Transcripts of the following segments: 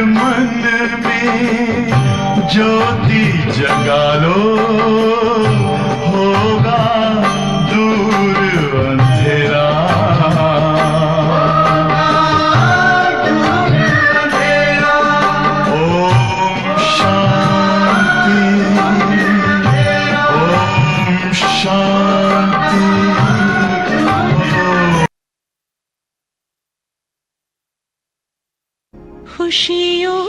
मन में ज्योति जगा लो, होगा दूर अंधेरा। ओम शांति, ओम शांति। खुशियों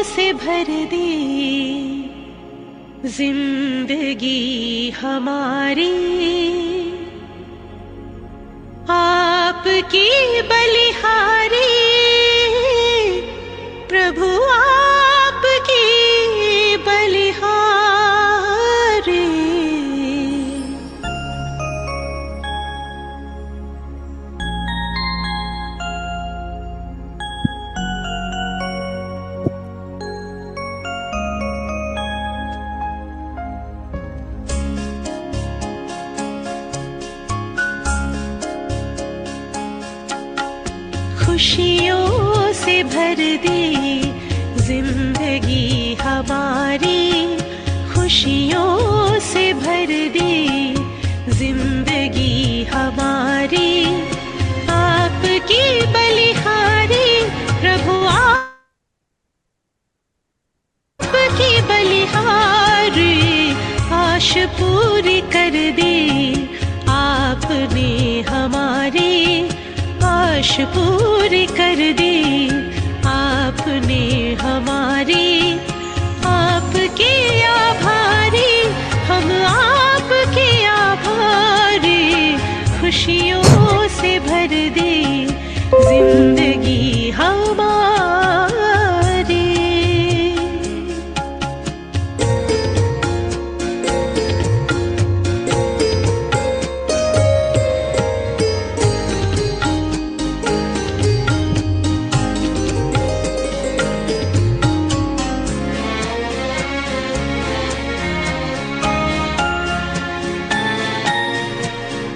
से भर दे जिंदगी हमारी, आपकी बलिहारी प्रभु, आपकी बलिहारी। खुशियों से भर दे जिंदगी हमारी, खुशियों से भर दे जिंदगी हमारी, आपकी बलिहारी प्रभु, आपकी बलिहारी आश पूरी कर दे आपने हमारी, आश पूरी कर दी आपने हमारी। आपके आभारी हम, आपके आभारी, खुशियों से भर दी जिंदगी हमारी।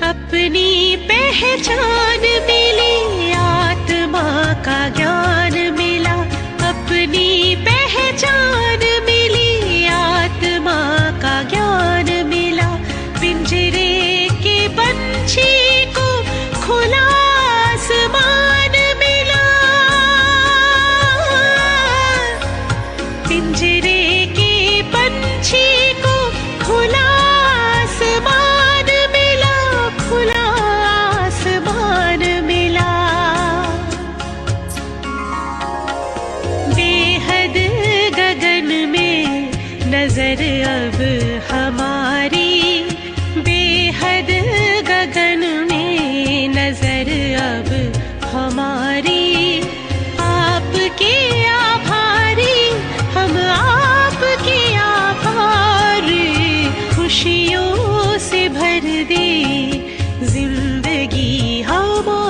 अपनी पहचान मिली, आत्मा का ज्ञान मिला, अपनी पहचान मिली, आत्मा का ज्ञान मिला। पिंजरे के पंछी को खुला आसमान मिला, पिंजरे के पंछी को खुला आसमान मिला, खुला आसमान मिला। बेहद गगन में नजर अब हमारी, बेहद गगन में नजर अब हमारी, आपके आभारी हम, आपके आभारी, खुशियों से भर दे जिंदगी हमारी।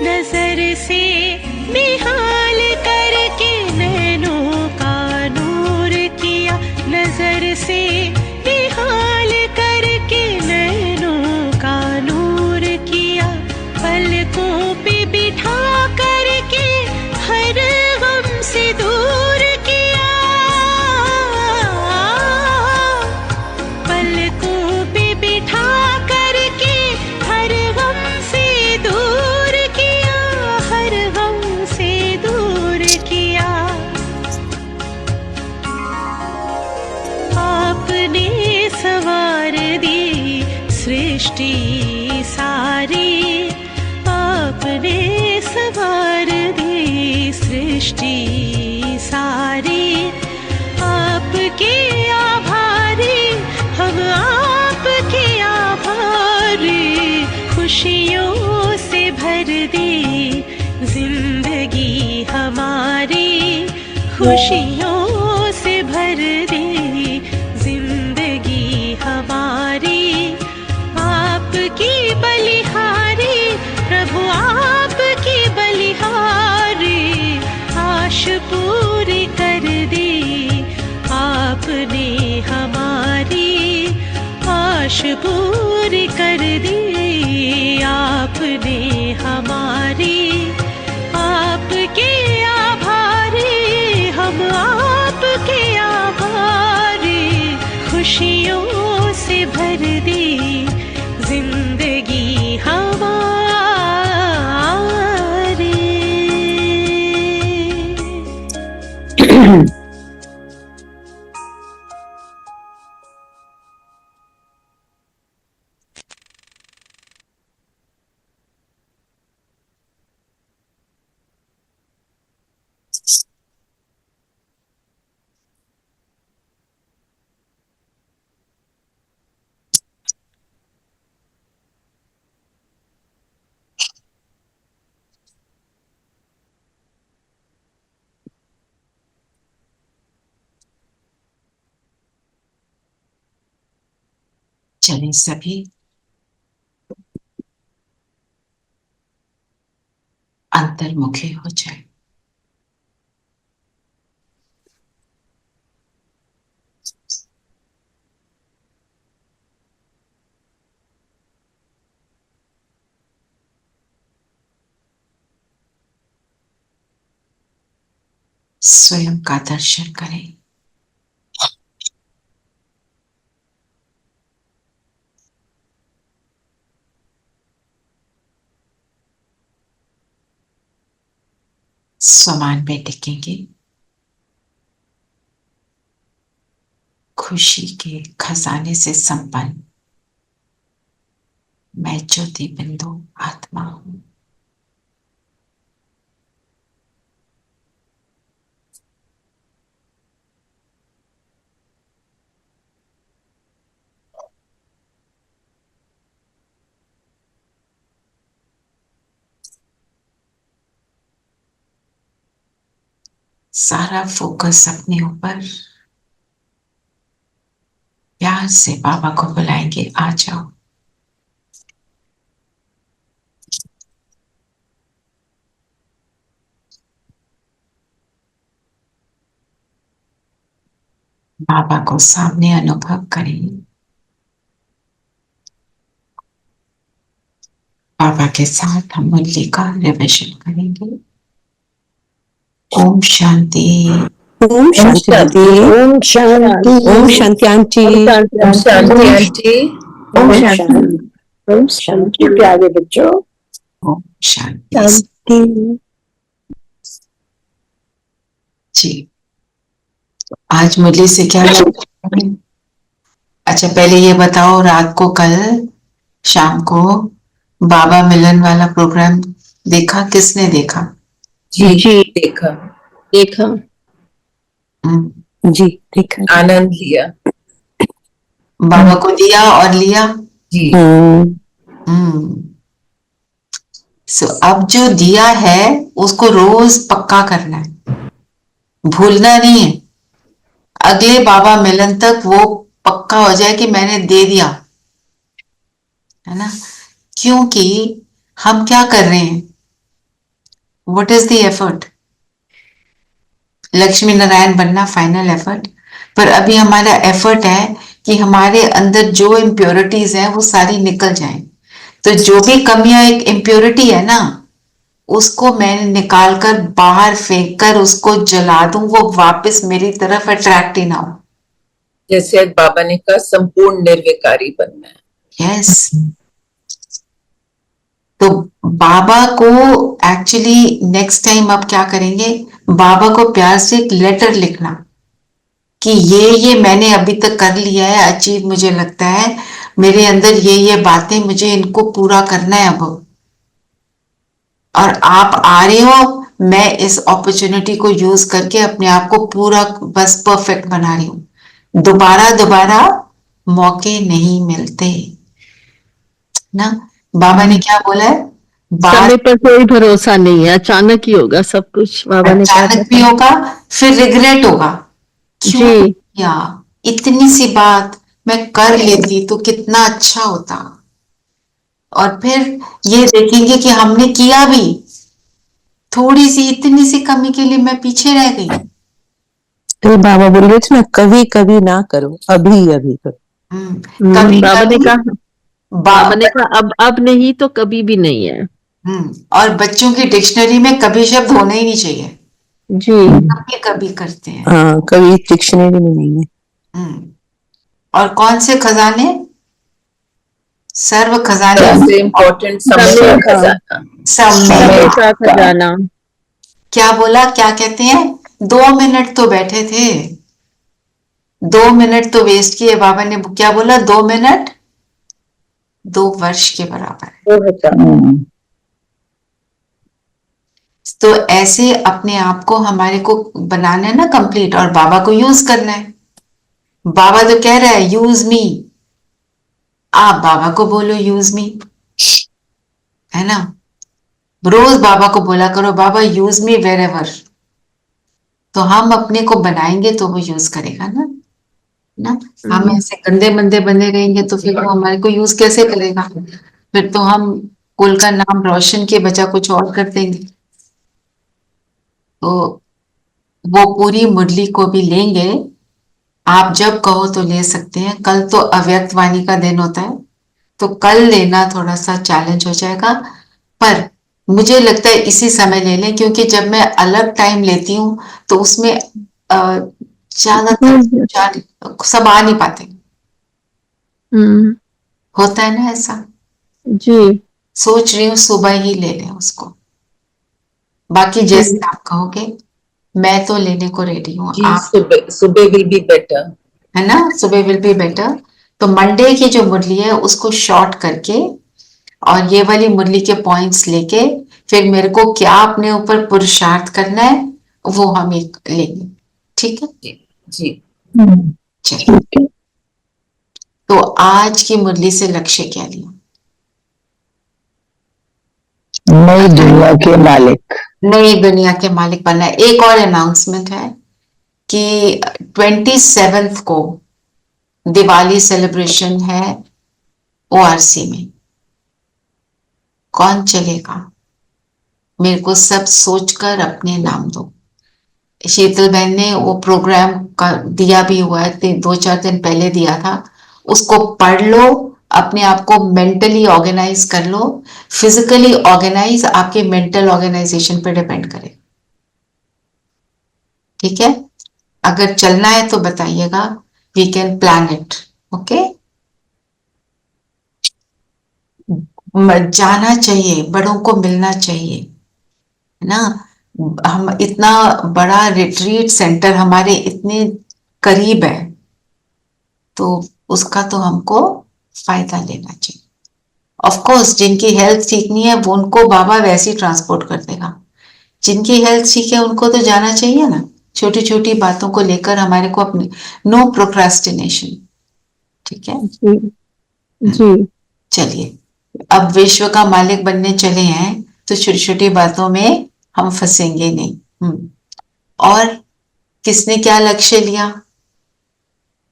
नजर से निहाल करके नैनों का नूर किया, नजर से निहाल करके नैनों का नूर किया। पलकों पे बिठा करके हर गम से दूर किया, पलकों पे बिठा करके हर गम से दूर किया, हर गम से दूर किया। आपने सवार दी सृष्टि सारी, आपने सवार दी सृष्टि सारी, आपके आभारी हम, आपके आभारी, खुशियों से भर दी जिंदगी हमारी, खुशियों से भर मशहूर कर दी आपने हमारी, आपके आभारी हम आपके आभारी, खुशियों से भर दी जिंदगी हमारी। चलें सभी अंतर्मुखी हो जाए। स्वयं का दर्शन करें। स्वमान में टिकेंगे। खुशी के खजाने से संपन्न मैं ज्योति बिंदु आत्मा हूं। सारा फोकस अपने ऊपर। प्यार से बाबा को बुलाएंगे, आ जाओ। बाबा को सामने अनुभव करें। बाबा के साथ हम मुरली का रिविजन करेंगे। ओम शांति। ओम शांति। ओम शांति। ओम शांति आंटी। ओम शांति आंटी। ओम शांति। ओम शांति प्यारे बच्चों। ओम शांति जी। आज मुरली से क्या? अच्छा पहले ये बताओ, रात को कल शाम को बाबा मिलन वाला प्रोग्राम देखा? किसने देखा? जी देखा। देखा जी, देखा। आनंद लिया। बाबा को दिया और लिया जी। सो अब जो दिया है उसको रोज पक्का करना है, भूलना नहीं है। अगले बाबा मिलन तक वो पक्का हो जाए कि मैंने दे दिया, है ना? क्योंकि हम क्या कर रहे हैं? What is the effort? Lakshmi Narayan बनना फाइनल एफर्ट, पर अभी हमारा एफर्ट है कि हमारे अंदर जो इम्प्योरिटीज हैं वो सारी निकल जाएं। तो जो भी कमियां, एक इम्प्योरिटी है ना, उसको मैं निकाल कर बाहर फेंक कर उसको जला दूं, वो वापस मेरी तरफ अट्रैक्ट ही ना हो। जैसे बाबा ने कहा, संपूर्ण निर्विकारी बनना है। यस। तो बाबा को एक्चुअली नेक्स्ट टाइम अब क्या करेंगे, बाबा को प्यार से एक लेटर लिखना कि ये मैंने अभी तक कर लिया है, अचीव मुझे लगता है, मेरे अंदर ये बातें, मुझे इनको पूरा करना है अब, और आप आ रहे हो, मैं इस अपॉर्चुनिटी को यूज करके अपने आप को पूरा बस परफेक्ट बना रही हूं। दोबारा मौके नहीं मिलते ना। बाबा ने क्या बोला है? समय पर कोई भरोसा नहीं है, अचानक ही होगा सब कुछ। बाबा ने कहा अचानक भी होगा, फिर रिग्रेट होगा, क्यों किया? इतनी सी बात मैं कर लेती तो कितना अच्छा होता। और फिर ये देखेंगे कि हमने किया भी, थोड़ी सी इतनी सी कमी के लिए मैं पीछे रह गई। तो बाबा बोल रहे थे ना, कभी कभी ना करो, अभी अभी करो। कभी बाबा ने कभी कहा, बाबा ने कहा अब नहीं तो कभी भी नहीं है। और बच्चों की डिक्शनरी में कभी शब्द होना ही नहीं चाहिए, जी। कभी कभी करते हैं। हाँ, कभी डिक्शनरी में नहीं है। हम्म और कौन से खजाने? सर्व खजाने, सबसे इम्पोर्टेंट समय समय का का, खजाना। समय समय का खजाना। क्या बोला, क्या कहते हैं? 2 मिनट तो बैठे थे, 2 मिनट तो वेस्ट किए। बाबा ने क्या बोला? 2 मिनट 2 वर्ष के बराबर है। 2000। तो ऐसे अपने आप को, हमारे को बनाना है ना कंप्लीट, और बाबा को यूज करना है। बाबा तो कह रहा है यूज मी, आप बाबा को बोलो यूज मी, है ना? रोज बाबा को बोला करो, बाबा यूज मी वेर एवर। तो हम अपने को बनाएंगे तो वो यूज करेगा ना। ना, हम ऐसे गंदे मंदे बने रहेंगे तो फिर वो हमारे को यूज कैसे करेगा? फिर तो हम कुल का नाम रोशन के बजा कुछ और कर देंगे। तो वो पूरी मुरली को भी लेंगे, आप जब कहो तो ले सकते हैं। कल तो अव्यक्त वाणी का दिन होता है, तो कल लेना थोड़ा सा चैलेंज हो जाएगा, पर मुझे लगता है इसी समय ले लें, क्योंकि जब मैं अलग टाइम लेती हूँ तो उसमें ज्यादातर सब आ नहीं पाते, होता है ना ऐसा। जी। सोच रही हूँ सुबह ही ले लें उसको, बाकी जैसे आप कहोगे। मैं तो लेने को रेडी हूँ, जी, आप? सुबह सुबह विल बी बेटर। है ना, सुबह विल बी बेटर। तो मंडे की जो मुरली है उसको शॉर्ट करके और ये वाली मुरली के पॉइंट्स लेके, फिर मेरे को क्या अपने ऊपर पुरुषार्थ करना है वो हम एक लेंगे, ठीक है? जी जी। चलिए, तो आज की मुरली से लक्ष्य क्या लिया? नई दुनिया के मालिक। नई दुनिया के मालिक बनना है। एक और अनाउंसमेंट है कि 27 को दिवाली सेलिब्रेशन है ओआरसी में। कौन चलेगा? मेरे को सब सोचकर अपने नाम दो। शीतल बहन ने वो प्रोग्राम का दिया भी हुआ है, 2-4 दिन पहले दिया था। उसको पढ़ लो, अपने आप को मेंटली ऑर्गेनाइज कर लो। फिजिकली ऑर्गेनाइज आपके मेंटल ऑर्गेनाइजेशन पे डिपेंड करे, ठीक है? अगर चलना है तो बताइएगा, we can plan it, okay? जाना चाहिए, बड़ों को मिलना चाहिए, है ना? हम इतना बड़ा रिट्रीट सेंटर हमारे इतने करीब है, तो उसका तो हमको फायदा लेना चाहिए। ऑफ कोर्स जिनकी हेल्थ ठीक नहीं है वो, उनको बाबा वैसे ही ट्रांसपोर्ट कर देगा। जिनकी हेल्थ ठीक है उनको तो जाना चाहिए ना। छोटी छोटी बातों को लेकर हमारे को अपने, नो प्रोक्रास्टिनेशन, ठीक है? जी। जी। चलिए, अब विश्व का मालिक बनने चले हैं तो छोटी छोटी बातों में हम फंसेंगे नहीं। और किसने क्या लक्ष्य लिया?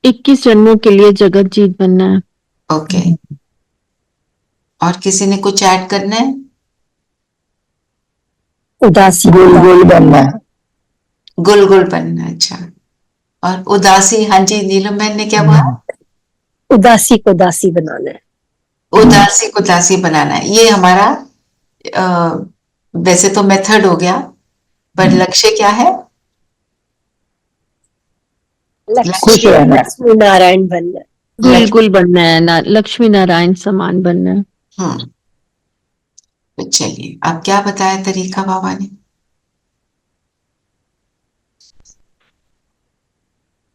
21 जन्मों के लिए जगत जीत बनना है। ओके, और किसी ने कुछ ऐड करना है? उदासी गोल गोल बनना है। गुल गुल बनना है, अच्छा। और उदासी, हाँ जी, नीलम बहन ने क्या बोला? उदासी को दासी बनाना है। उदासी को दासी बनाना है, ये हमारा वैसे तो मेथड हो गया, पर लक्ष्य क्या है? खुश रहना। लक्ष्मी नारायण बनना है। गुल गुल बनना है ना, लक्ष्मी नारायण समान बनना है। तो चलिए, अब क्या बताया तरीका बाबा ने?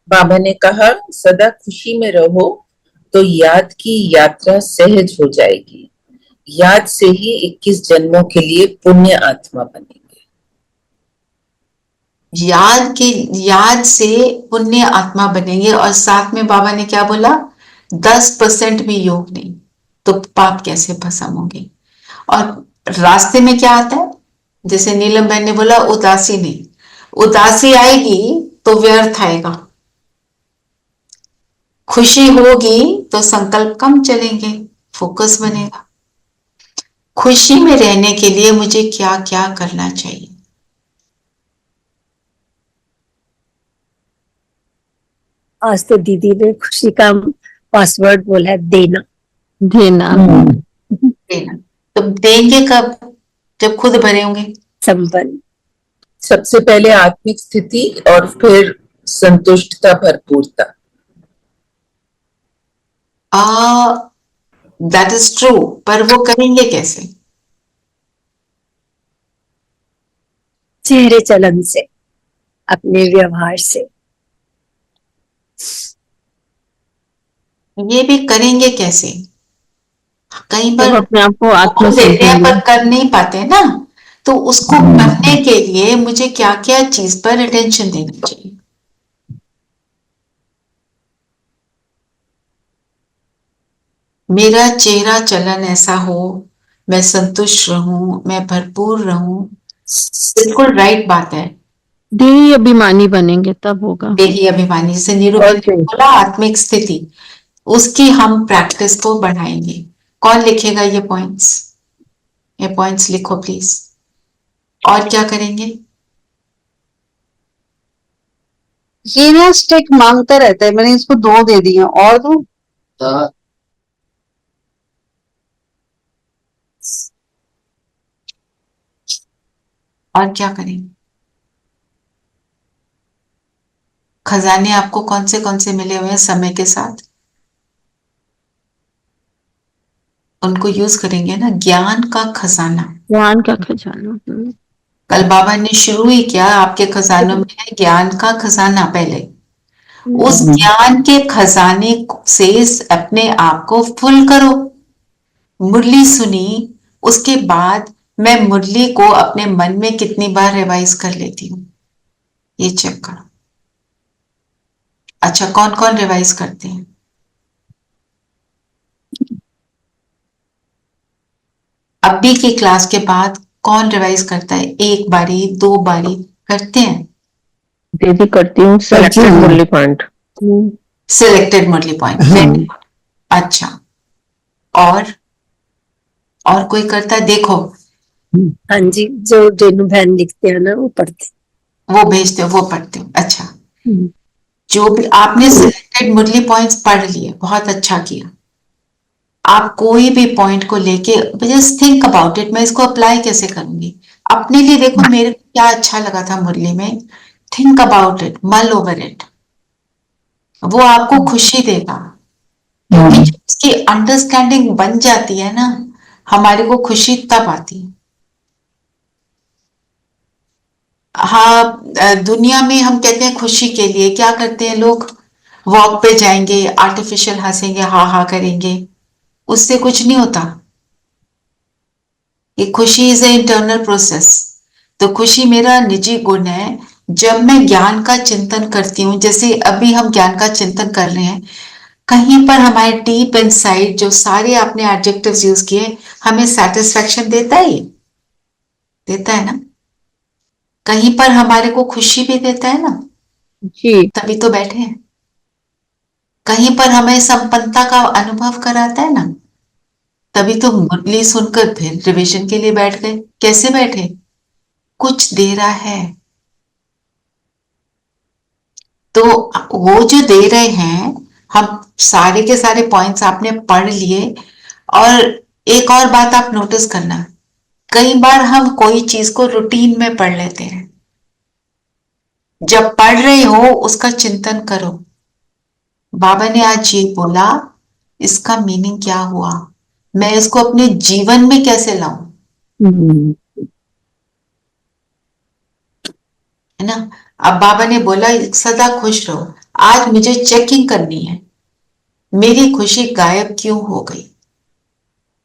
बाबा ने कहा सदा खुशी में रहो तो याद की यात्रा सहज हो जाएगी। याद से ही 21 जन्मों के लिए पुण्य आत्मा बनेंगे। याद से पुण्य आत्मा बनेंगे, और साथ में बाबा ने क्या बोला? 10% भी योग नहीं तो पाप कैसे भस्म होंगे? और रास्ते में क्या आता है? जैसे नीलम बहन ने बोला उदासी नहीं, उदासी आएगी तो व्यर्थ आएगा, खुशी होगी तो संकल्प कम चलेंगे, फोकस बनेगा। खुशी में रहने के लिए मुझे क्या क्या करना चाहिए? आज तो दीदी ने खुशी का पासवर्ड बोला है देना। देना। देना। तो देंगे कब? जब खुद भरे होंगे। संपन्न। सबसे पहले आत्मिक स्थिति और फिर संतुष्टता, भरपूरता। दैट इज ट्रू, पर वो करेंगे कैसे? चेहरे चलन से, अपने व्यवहार से। ये भी करेंगे कैसे? कई जब बार अपने आप को आत्म बोल देते हैं समझेंगे। पर कर नहीं पाते ना, तो उसको करने के लिए मुझे क्या क्या चीज पर अटेंशन देना चाहिए? मेरा चेहरा चलन ऐसा हो, मैं संतुष्ट रहूं, मैं भरपूर रहूं। बिल्कुल राइट बात है। देही अभिमानी बनेंगे तब होगा। देही अभिमानी से निरूपण बोला, आत्मिक स्थिति, उसकी हम प्रैक्टिस को बढ़ाएंगे। कौन लिखेगा ये पॉइंट्स? ये पॉइंट्स लिखो प्लीज। और क्या करेंगे? ये ना स्टिक मांगता रहता है, मैंने इसको 2 दे दिए और दो। और क्या करेंगे? खजाने आपको कौन से मिले हुए हैं समय के साथ? उनको यूज करेंगे ना, ज्ञान का खजाना। ज्ञान का खजाना। कल बाबा ने शुरू ही किया, आपके खजानों में है ज्ञान का खजाना। पहले उस ज्ञान के खजाने से अपने आप को फुल करो। मुरली सुनी, उसके बाद मैं मुरली को अपने मन में कितनी बार रिवाइज कर लेती हूँ, ये चेक करो। अच्छा, कौन कौन रिवाइज करते हैं? अभी की क्लास के बाद कौन रिवाइज करता है? 1 बारी 2 बारी करते हैं? दीदी करती हूँ सिलेक्टेड मुरली पॉइंट। सिलेक्टेड मुरली पॉइंट। अच्छा, और कोई करता है? देखो, हाँ जी, जो रेणु बहन लिखते हैं ना वो पढ़ते, वो भेजते हो, वो पढ़ते हो। अच्छा, जो भी आपने सिलेक्टेड मुरली पॉइंट्स पढ़ लिए, बहुत अच्छा किया। आप कोई भी पॉइंट को लेके जस्ट थिंक अबाउट इट, मैं इसको अप्लाई कैसे करूंगी अपने लिए। देखो मेरे को क्या अच्छा लगा था मुरली में, थिंक अबाउट इट, मल ओवर इट। वो आपको खुशी देगा, क्योंकि जब उसकी अंडरस्टैंडिंग बन जाती है ना, हमारे को खुशी तब आती है। हाँ, दुनिया में हम कहते हैं खुशी के लिए क्या करते हैं लोग? वॉक पे जाएंगे, आर्टिफिशियल हंसेंगे, हा हा करेंगे, उससे कुछ नहीं होता। ये खुशी इज ए इंटरनल प्रोसेस। तो खुशी मेरा निजी गुण है। जब मैं ज्ञान का चिंतन करती हूँ, जैसे अभी हम ज्ञान का चिंतन कर रहे हैं, कहीं पर हमारे डीप इनसाइड जो सारे आपने एडजेक्टिव्स यूज किए, हमें सेटिस्फेक्शन देता है? देता है ना? कहीं पर हमारे को खुशी भी देता है ना, जी। तभी तो बैठे हैं। कहीं पर हमें संपन्नता का अनुभव कराता है ना, तभी तो मुरली सुनकर फिर रिवीजन के लिए बैठ गए। कैसे बैठे? कुछ दे रहा है। तो वो जो दे रहे हैं, हम सारे के सारे पॉइंट्स आपने पढ़ लिए। और एक और बात आप नोटिस करना, कई बार हम कोई चीज को रूटीन में पढ़ लेते हैं। जब पढ़ रहे हो उसका चिंतन करो, बाबा ने आज ये बोला, इसका मीनिंग क्या हुआ, मैं इसको अपने जीवन में कैसे लाऊं, है ना? अब बाबा ने बोला सदा खुश रहो, आज मुझे चेकिंग करनी है, मेरी खुशी गायब क्यों हो गई?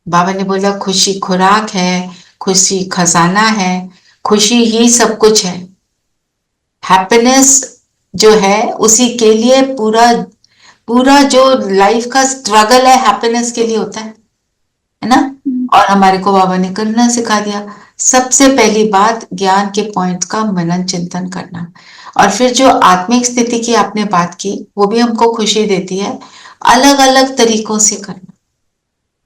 बाबा ने बोला खुशी खुराक है, खुशी खजाना है, खुशी ही सब कुछ है। हैप्पीनेस जो है उसी के लिए पूरा पूरा जो लाइफ का स्ट्रगल है हैप्पीनेस के लिए होता है ना? और हमारे को बाबा ने करना सिखा दिया। सबसे पहली बात ज्ञान के पॉइंट्स का मनन चिंतन करना, और फिर जो आत्मिक स्थिति की आपने बात की वो भी हमको खुशी देती है, अलग अलग तरीकों से करना।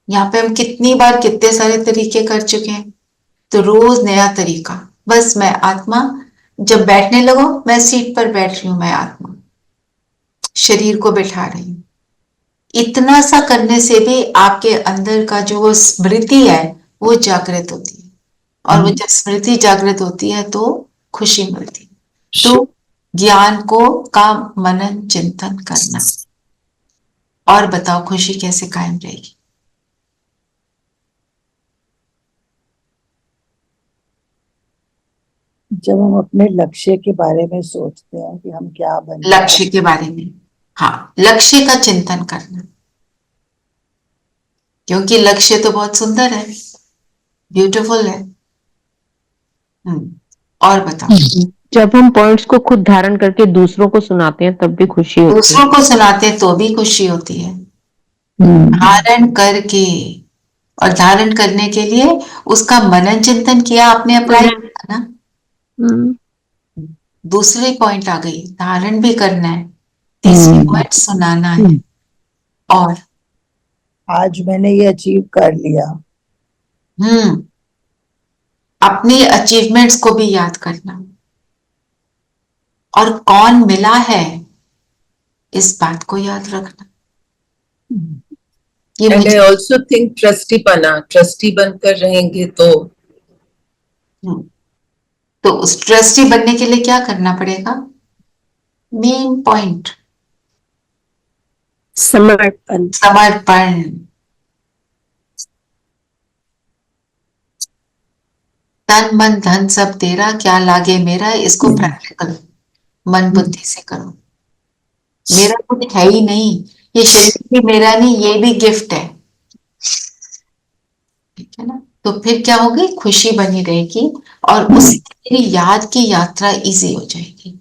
यहाँ पे हम कितनी बार कितने सारे तरीके कर चुके हैं, तो रोज नया तरीका। बस मैं आत्मा, जब बैठने लगो, मैं सीट पर बैठ रही हूं, मैं आत्मा शरीर को बिठा रही हूँ, इतना सा करने से भी आपके अंदर का जो वो स्मृति है वो जागृत होती है, और वो जब स्मृति जागृत होती है तो खुशी मिलती है। तो ज्ञान का मनन चिंतन करना। और बताओ खुशी कैसे कायम रहेगी? जब हम अपने लक्ष्य के बारे में सोचते हैं कि हम क्या बने, लक्ष्य के बारे में, हाँ, लक्ष्य का चिंतन करना, क्योंकि लक्ष्य तो बहुत सुंदर है, ब्यूटीफुल है। और बताओ। जब हम पॉइंट्स को खुद धारण करके दूसरों को सुनाते हैं तब भी खुशी होती है। दूसरों को सुनाते हैं तो भी खुशी होती है। धारण करके, और धारण करने के लिए उसका मनन चिंतन किया आपने, अप्लाई किया ना। दूसरी पॉइंट आ गई, धारण भी करना है। तीसरी पॉइंट सुनाना है। और आज मैंने ये अचीव कर लिया। अपनी अचीवमेंट्स को भी याद करना, और कौन मिला है इस बात को याद रखना। ये एंड आई मुझे ऑल्सो थिंक ट्रस्टी बनकर रहेंगे तो उस ट्रस्टी बनने के लिए क्या करना पड़ेगा? मेन पॉइंट, समर्पण। समर्पण। तन मन धन सब तेरा, क्या लागे मेरा, इसको प्रैक्टिकल मन बुद्धि से करो। मेरा कुछ है ही नहीं, ये शरीर भी मेरा नहीं, ये भी गिफ्ट है, ठीक है ना। तो फिर क्या होगी? खुशी बनी रहेगी, और उससे मेरी याद की यात्रा इजी हो जाएगी।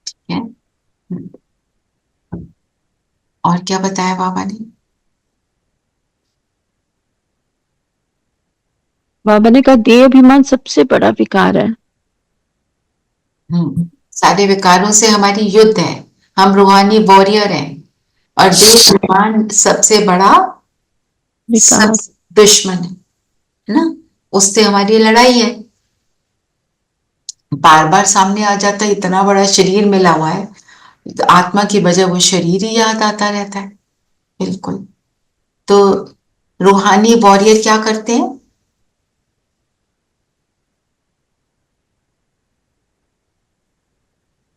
ठीक है। और क्या बताया बाबा ने? बाबा ने कहा देह अभिमान सबसे बड़ा विकार है। सारे विकारों से हमारी युद्ध है, हम रूहानी वॉरियर हैं, और देह अभिमान सबसे बड़ा विकार। दुश्मन है ना, उससे हमारी लड़ाई है। बार बार सामने आ जाता है, इतना बड़ा शरीर मिला हुआ है, तो आत्मा की बजाय वो शरीर ही याद आता रहता है। बिल्कुल। तो रूहानी वॉरियर क्या करते हैं?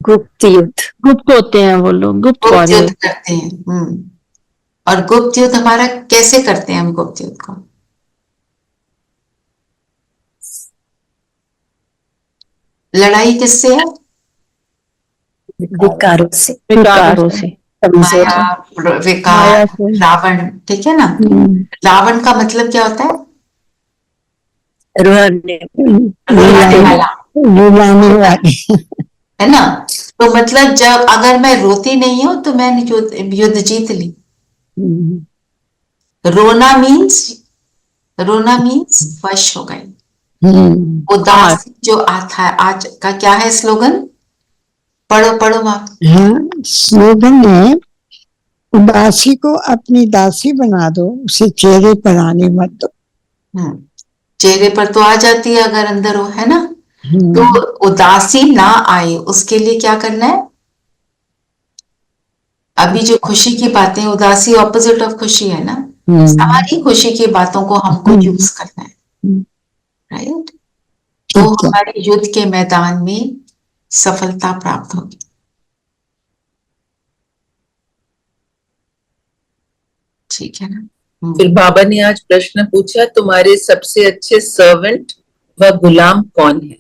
गुप्त युद्ध। गुप्त होते हैं वो लोग, गुप्त गुप्त वॉरियर। युद्ध करते हैं। और गुप्त युद्ध हमारा कैसे करते हैं हम गुप्त युद्ध को? लड़ाई किससे है? विकारों से। विकारों से। माया, विकार, माया से। रावण, ठीक है ना। रावण का मतलब क्या होता है? रूहानी रुलाने वाला, रुलाने वाली। है ना। तो मतलब जब अगर मैं रोती नहीं हूं तो मैंने युद्ध जीत ली। रोना मीन्स वश हो गए। उदास जो आता है, आज का क्या है स्लोगन? पढ़ो पढ़ो माँ। हाँ, स्लोगन है, उदासी को अपनी दासी बना दो, उसे चेहरे पर आने मत दो। चेहरे पर तो आ जाती है अगर अंदर हो, है ना। तो उदासी ना आए उसके लिए क्या करना है? अभी जो खुशी की बातें, उदासी ऑपोजिट ऑफ खुशी है ना, हमारी खुशी की बातों को हमको यूज करना है, राइट। तो हमारे युद्ध के मैदान में सफलता प्राप्त होगी। ठीक है ना। फिर बाबा ने आज प्रश्न पूछा, तुम्हारे सबसे अच्छे सर्वेंट व गुलाम कौन है?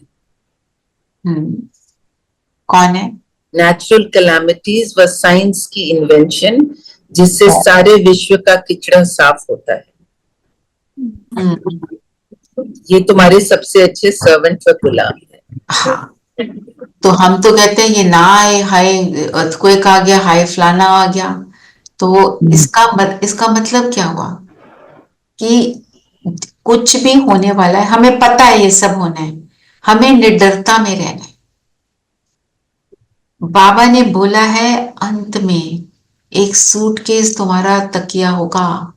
कौन है? नेचुरल कैलामिटीज व साइंस की इन्वेंशन, जिससे सारे विश्व का किचड़ा साफ होता है। ये तुम्हारे सबसे अच्छे सर्वेंट व गुलाम है। हाँ, तो हम तो कहते हैं ये ना आए, हाय अर्थक्वेक आ गया, हाय फलाना आ गया। तो इसका मतलब क्या हुआ? कि कुछ भी होने वाला है, हमें पता है ये सब होना है, हमें निडरता में रहना है। बाबा ने बोला है अंत में एक सूटकेस तुम्हारा तकिया होगा,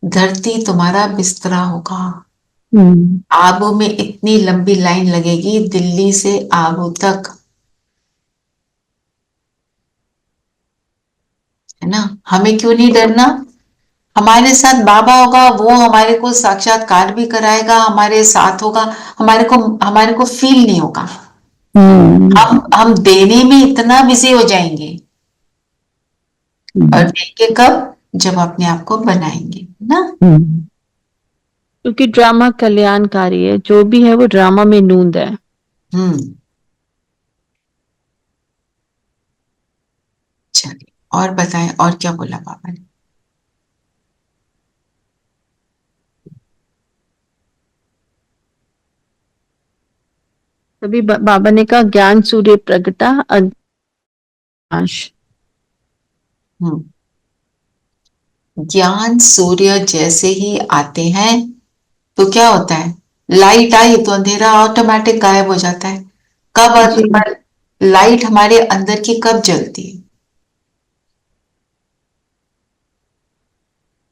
धरती तुम्हारा बिस्तरा होगा। आबू में इतनी लंबी लाइन लगेगी, दिल्ली से आबू तक। है ना। हमें क्यों नहीं डरना, हमारे साथ बाबा होगा, वो हमारे को साक्षात्कार भी कराएगा, हमारे साथ होगा, हमारे को फील नहीं होगा। हम देने में इतना बिजी हो जाएंगे, और देंगे कब, जब अपने आप को बनाएंगे, है ना। क्योंकि ड्रामा कल्याणकारी है, जो भी है वो ड्रामा में नूंद है। चलिए और बताएं, और क्या बोला बाबा ने। तभी बाबा ने कहा ज्ञान सूर्य प्रगटा अज्ञान। ज्ञान सूर्य जैसे ही आते हैं तो क्या होता है, लाइट आई तो अंधेरा ऑटोमेटिक गायब हो जाता है। कब लाइट हमारे अंदर की कब जलती है,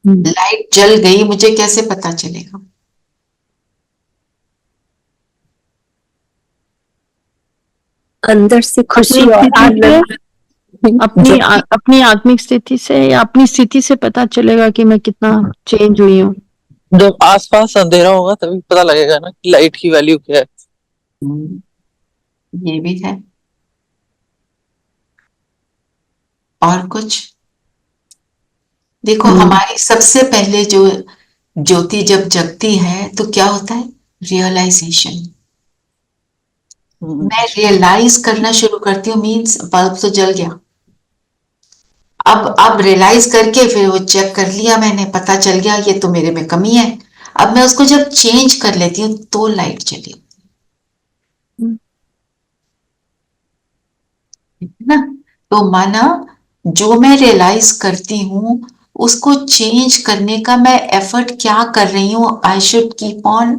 लाइट जल गई मुझे कैसे पता चलेगा, अंदर से खुशी और आनंद, अपनी आत्मिक स्थिति से या अपनी स्थिति से पता चलेगा कि मैं कितना चेंज हुई हूँ। जब आसपास अंधेरा होगा तभी पता लगेगा ना कि लाइट की वैल्यू क्या है। ये भी है। और कुछ देखो, हमारी सबसे पहले जो ज्योति जब जगती है तो क्या होता है, रियलाइजेशन। मैं रियलाइज करना शुरू करती हूँ, मीन्स बल्ब तो जल गया। अब रियलाइज करके फिर वो चेक कर लिया मैंने, पता चल गया ये तो मेरे में कमी है। अब मैं उसको जब चेंज कर लेती हूँ तो लाइट चली, है ना। तो माना जो मैं रियलाइज करती हूँ उसको चेंज करने का मैं एफर्ट क्या कर रही हूँ, I should keep on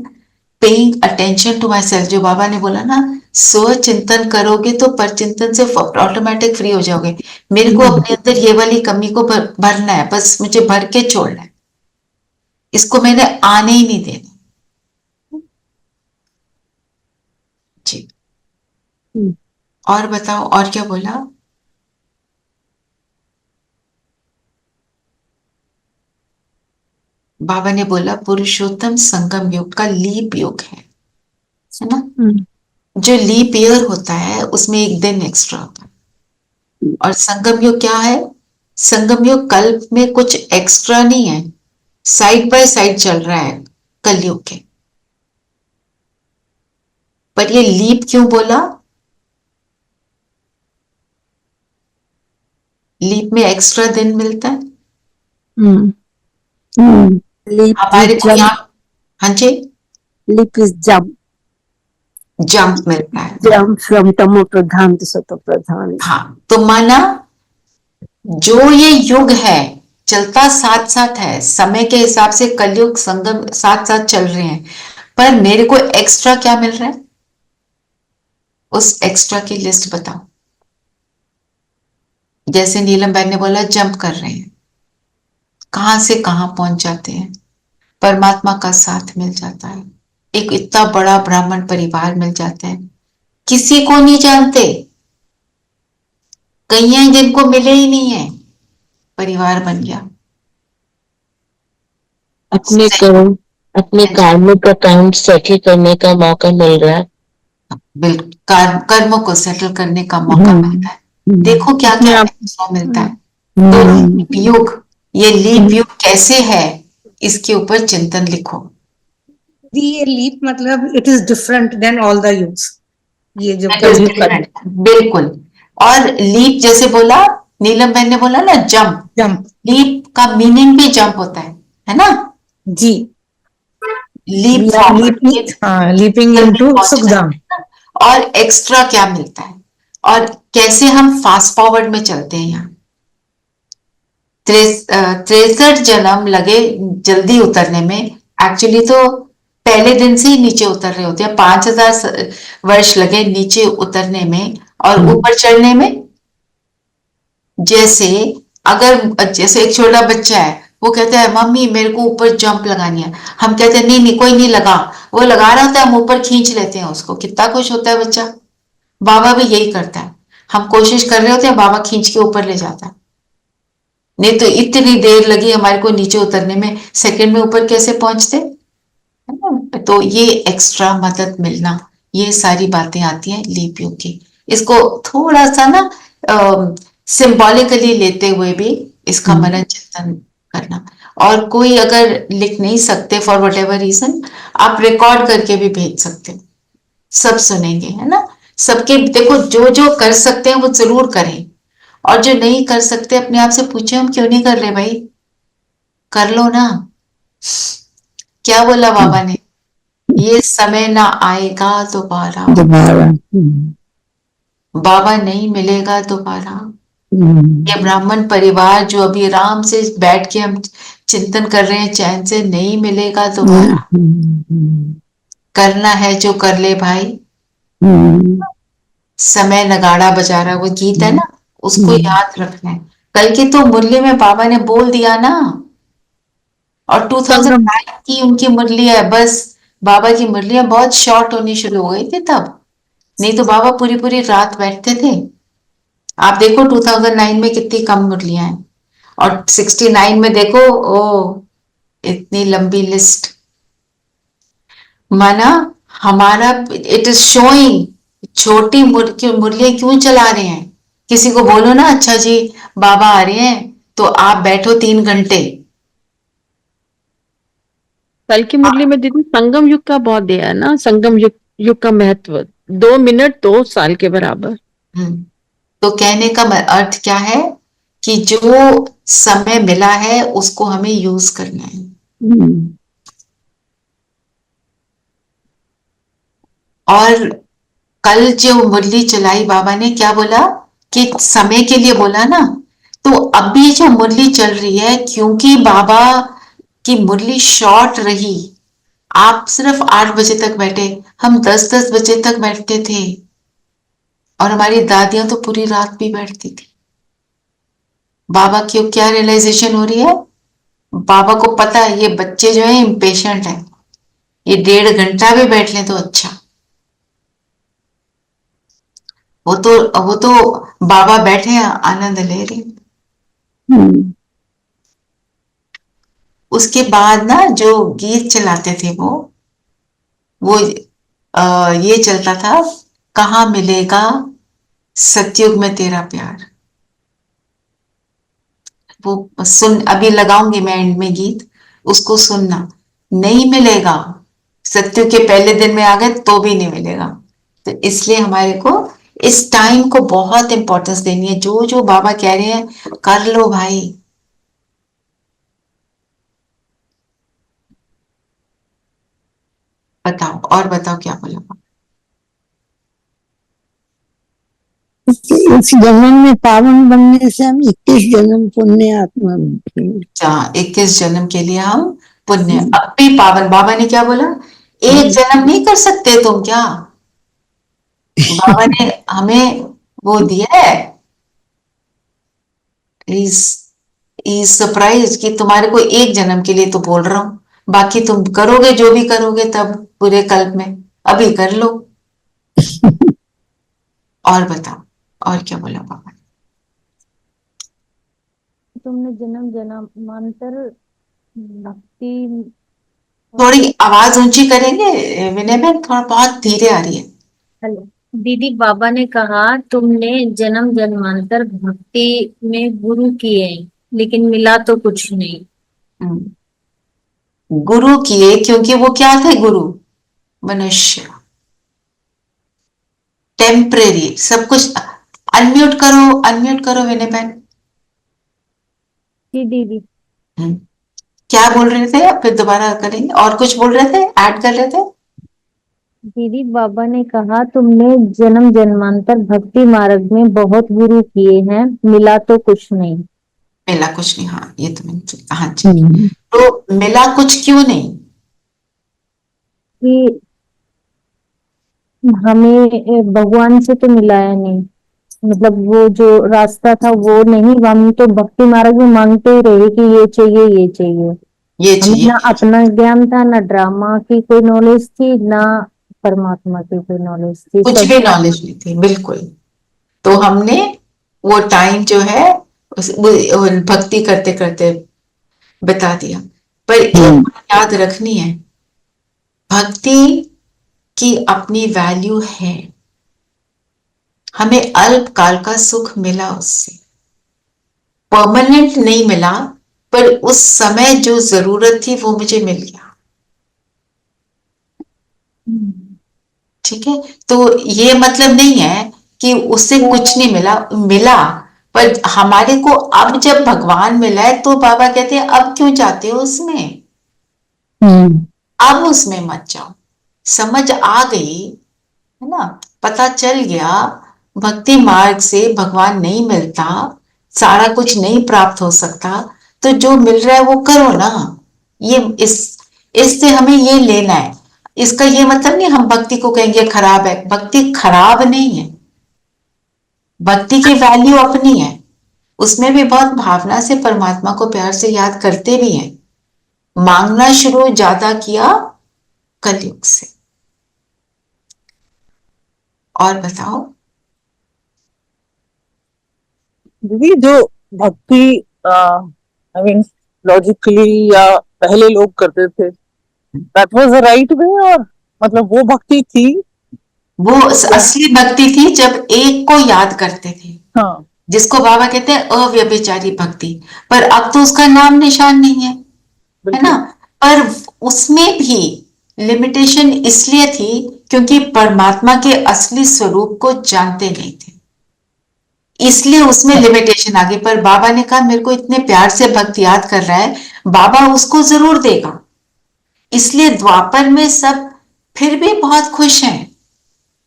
paying attention to myself. जो बाबा ने बोला ना, स्व चिंतन करोगे तो पर चिंतन से ऑटोमेटिक फ्री हो जाओगे। मेरे को अपने अंदर ये वाली कमी को भरना है, बस मुझे भर के छोड़ना है, इसको मैंने आने ही नहीं देना जी। और बताओ, और क्या बोला। बाबा ने बोला पुरुषोत्तम संगम युग का लीप युग है ना। जो लीप ईयर होता है उसमें एक दिन एक्स्ट्रा होता है। और संगम युग क्या है, संगम युग कल्प में कुछ एक्स्ट्रा नहीं है, साइड बाय साइड चल रहा है कलयुग के। पर ये लीप क्यों बोला, लीप में एक्स्ट्रा दिन मिलता है। हमारे को यहाँ, हाँ जी, लीप इज जंप मिलता है, जंप फ्रॉम तमो प्रधान टू सतो प्रधान। हाँ, तो माना जो ये युग है चलता साथ साथ है, समय के हिसाब से कलयुग संगम साथ साथ चल रहे हैं, पर मेरे को एक्स्ट्रा क्या मिल रहा है, उस एक्स्ट्रा की लिस्ट बताओ। जैसे नीलम बहन ने बोला जंप कर रहे हैं, कहां से कहां पहुंच जाते हैं, परमात्मा का साथ मिल जाता है, एक इतना बड़ा ब्राह्मण परिवार मिल जाता है, किसी को नहीं जानते, कई हैं जिनको मिले ही नहीं है, परिवार बन गया। अपने कार्मिक अकाउंट सेटल करने का मौका मिल रहा है, बिल्कुल कर्मों को सेटल करने का मौका मिलता है। देखो क्या क्या मिलता है। तो लीप युग, ये लीप युग कैसे है, इसके ऊपर चिंतन लिखो। ये लीप मतलब it is different than all the युग्स, ये जो बिल्कुल। और लीप जैसे बोला नीलम बहन ने बोला ना, जंप, लीप का मीनिंग भी जंप होता है ना जी। Leaping into Sukhdham. और एक्स्ट्रा क्या मिलता है, और कैसे हम फास्ट फॉरवर्ड में चलते हैं। यहाँ 63 जन्म लगे जल्दी उतरने में, एक्चुअली तो पहले दिन से ही नीचे उतर रहे होते हैं। 5000 वर्ष लगे नीचे उतरने में और ऊपर चढ़ने में। जैसे एक छोटा बच्चा है, वो कहता है मम्मी मेरे को ऊपर जंप लगानी है, हम कहते हैं नहीं कोई नहीं लगा, वो लगा रहा होता है, हम ऊपर खींच लेते हैं उसको, कितना खुश होता है बच्चा। बाबा भी यही करता है, हम कोशिश कर रहे होते हैं, बाबा खींच के ऊपर ले जाता है। नहीं तो इतनी देर लगी हमारे को नीचे उतरने में, सेकंड में ऊपर कैसे पहुंचते, है ना। तो ये एक्स्ट्रा मदद मिलना, ये सारी बातें आती हैं लीप योग की। इसको थोड़ा सा ना सिंबॉलिकली लेते हुए भी इसका मनन चिंतन करना। और कोई अगर लिख नहीं सकते फॉर वट एवर रीजन, आप रिकॉर्ड करके भी भेज सकते हो, सब सुनेंगे, है ना। सबके देखो, जो जो कर सकते हैं वो जरूर करें, और जो नहीं कर सकते अपने आप से पूछे हम क्यों नहीं कर रहे भाई, कर लो ना। क्या बोला बाबा ने, ये समय ना आएगा दोबारा, दोबारा। बाबा नहीं मिलेगा दोबारा। ये ब्राह्मण परिवार जो अभी आराम से बैठ के हम चिंतन कर रहे हैं चैन से, नहीं मिलेगा दोबारा। करना है जो कर ले भाई, समय नगाड़ा बजा रहा, वो गीत है ना, उसको याद रखना है। कल की तो मुरली में बाबा ने बोल दिया ना, और 2009 की उनकी मुरली है, बस बाबा की मुरलियां बहुत शॉर्ट होनी शुरू हो गई थी तब, नहीं तो बाबा पूरी पूरी रात बैठते थे। आप देखो 2009 में कितनी कम मुरलियां हैं, और 69 में देखो, ओ इतनी लंबी लिस्ट। माना हमारा, इट इज शोइंग छोटी मुरलियां क्यों चला रहे हैं। किसी को बोलो ना, अच्छा जी बाबा आ रहे हैं तो आप बैठो 3 घंटे। कल की मुरली में दीदी संगम युग का बहुत दिया है ना, संगम युग का महत्व, 2 मिनट 2 साल के बराबर। तो कहने का अर्थ क्या है कि जो समय मिला है उसको हमें यूज करना है। और कल जो मुरली चलाई बाबा ने क्या बोला कि समय के लिए बोला ना, तो अभी जो मुरली चल रही है, क्योंकि बाबा की मुरली शॉर्ट रही, आप सिर्फ 8 बजे तक बैठे, हम 10-10 बजे तक बैठते थे, और हमारी दादियां तो पूरी रात भी बैठती थी। बाबा की क्या रियलाइजेशन हो रही है, बाबा को पता है ये बच्चे जो है इम्पेशेंट है, ये 1.5 घंटा भी बैठ ले तो अच्छा। वो तो बाबा बैठे हैं, आनंद ले रहे। उसके बाद ना जो गीत चलाते थे वो ये चलता था, कहाँ मिलेगा सतयुग में तेरा प्यार। वो सुन, अभी लगाऊंगी मैं एंड में गीत, उसको सुनना। नहीं मिलेगा, सतयुग के पहले दिन में आ गए तो भी नहीं मिलेगा। तो इसलिए हमारे को इस टाइम को बहुत इंपॉर्टेंस देनी है। जो जो बाबा कह रहे हैं कर लो भाई। बताओ, और बताओ क्या बोला। इस जन्म में पावन बनने से हम 21 जन्म पुण्य आत्मा बनते हैं। अच्छा, 21 जन्म के लिए हम पुण्य अब भी पावन। बाबा ने क्या बोला, एक जन्म नहीं कर सकते तुम क्या, बाबा ने हमें वो दिया है, इज सरप्राइज कि तुम्हारे को एक जन्म के लिए तो बोल रहा हूं, बाकी तुम करोगे जो भी करोगे तब पूरे कल्प में, अभी कर लो। और बताओ, और क्या बोला बाबा ने। तुमने जन्म जन्मांतर भक्ति, थोड़ी आवाज ऊंची करेंगे विनय बहन, थोड़ा बहुत धीरे आ रही है। हेलो दीदी, बाबा ने कहा तुमने जन्म जन्मांतर भक्ति में गुरु किए, लेकिन मिला तो कुछ नहीं। गुरु किए क्योंकि वो क्या थे, गुरु मनुष्य, टेम्परेरी सब कुछ। अनम्यूट करो विनय बहन। जी दीदी। क्या बोल रहे थे, फिर दोबारा करेंगे। और कुछ बोल रहे थे, ऐड कर रहे थे। दीदी, बाबा ने कहा तुमने जन्म जन्मांतर भक्ति मार्ग में बहुत गुरु किए हैं, मिला तो कुछ नहीं। मिला कुछ नहीं, हाँ ये तो मैंने, हाँ जी। तो मिला कुछ क्यों नहीं, कि हमें भगवान से तो मिलाया नहीं, मतलब वो जो रास्ता था वो नहीं, हम तो भक्ति मार्ग में मांगते ही रहे कि ये चाहिए ये चाहिए। ये चाहिए, ना अपना ज्ञान था, ना ड्रामा की कोई नॉलेज थी, ना परमात्मा की कोई नॉलेज थी, कुछ भी नॉलेज नहीं थी, बिल्कुल। तो हमने वो टाइम जो है वो भक्ति करते करते बता दिया। पर एक बात याद रखनी है, भक्ति की अपनी वैल्यू है। हमें अल्पकाल का सुख मिला उससे, परमानेंट नहीं मिला, पर उस समय जो जरूरत थी वो मुझे मिल गया। ठीक है, तो ये मतलब नहीं है कि उससे कुछ नहीं मिला, मिला, पर हमारे को अब जब भगवान मिला है तो बाबा कहते हैं अब क्यों जाते हो उसमें, अब उसमें मत जाओ। समझ आ गई है ना, पता चल गया भक्ति मार्ग से भगवान नहीं मिलता, सारा कुछ नहीं प्राप्त हो सकता, तो जो मिल रहा है वो करो ना। ये इससे हमें ये लेना है। इसका ये मतलब नहीं हम भक्ति को कहेंगे खराब है, भक्ति खराब नहीं है, भक्ति की वैल्यू अपनी है, उसमें भी बहुत भावना से परमात्मा को प्यार से याद करते भी हैं। मांगना शुरू ज्यादा किया कलयुग से। और बताओ दीदी, जो भक्ति आई मीन लॉजिकली या पहले लोग करते थे, that was the right way, और मतलब वो भक्ति थी, वो असली भक्ति थी जब एक को याद करते थे। हाँ, जिसको बाबा कहते हैं अव्यभिचारी भक्ति। पर अब तो उसका नाम निशान नहीं है ना। पर उसमें भी लिमिटेशन इसलिए थी क्योंकि परमात्मा के असली स्वरूप को जानते नहीं थे, इसलिए उसमें लिमिटेशन आ गई। पर बाबा ने कहा मेरे को इतने प्यार से भक्त याद कर रहा है, बाबा उसको जरूर देगा। इसलिए द्वापर में सब फिर भी बहुत खुश हैं,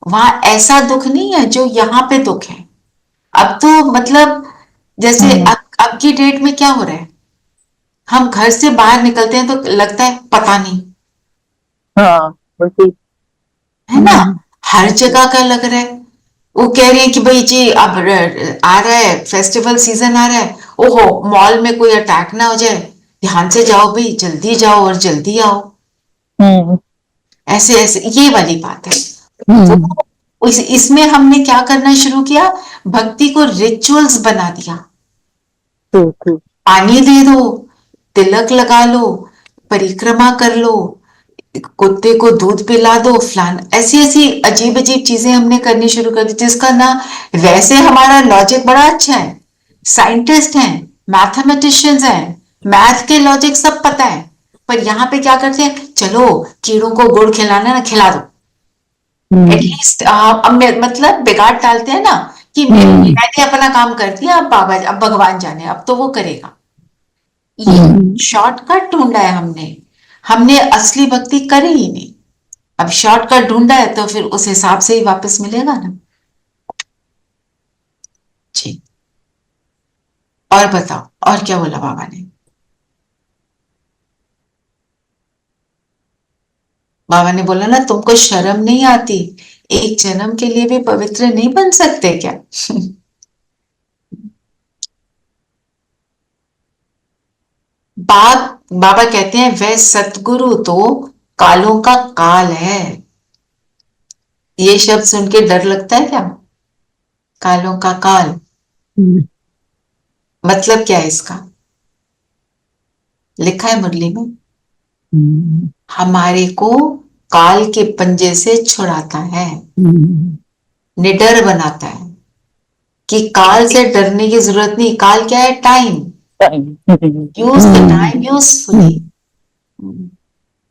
वहां ऐसा दुख नहीं है जो यहाँ पे दुख है। अब तो मतलब जैसे अब की डेट में क्या हो रहा है, हम घर से बाहर निकलते हैं तो लगता है पता नहीं, हाँ बिल्कुल, है ना, हर जगह का लग रहा है। वो कह रही है कि भाई जी अब आ रहा है फेस्टिवल सीजन आ रहा है, ओहो मॉल में कोई अटैक ना हो जाए, ध्यान से जाओ भाई, जल्दी जाओ और जल्दी आओ। ऐसे ऐसे ये वाली बात है। तो इसमें हमने क्या करना शुरू किया, भक्ति को रिचुअल्स बना दिया। पानी दे दो, तिलक लगा लो, परिक्रमा कर लो, कुत्ते को दूध पिला दो, फलान, ऐसी ऐसी अजीब अजीब चीजें हमने करनी शुरू कर दी, जिसका ना वैसे हमारा लॉजिक बड़ा अच्छा है, साइंटिस्ट हैं, मैथमेटिशियंस हैं, मैथ के लॉजिक सब पता है, पर यहाँ पे क्या करते हैं, चलो कीड़ों को गुड़ खिलाना ना, खिला दो एटलीस्ट। मतलब बिगाड़ डालते हैं ना कि मैंने अपना काम कर दिया, अब बाबा अब भगवान जाने, अब तो वो करेगा। ये शॉर्टकट ढूंढा है हमने, हमने असली भक्ति करी ही नहीं। अब शॉर्टकट ढूंढा है तो फिर उस हिसाब से ही वापस मिलेगा ना जी। और बताओ, और क्या बोला बाबा ने? बाबा ने बोला ना तुमको शर्म नहीं आती, एक जन्म के लिए भी पवित्र नहीं बन सकते क्या? बाबा कहते हैं वह सतगुरु तो कालों का काल है। ये शब्द सुन के डर लगता है क्या? कालों का काल मतलब क्या है इसका? लिखा है मुरली में, हमारे को काल के पंजे से छुड़ाता है, निडर बनाता है कि काल से डरने की जरूरत नहीं। काल क्या है? Time. Use the time usefully.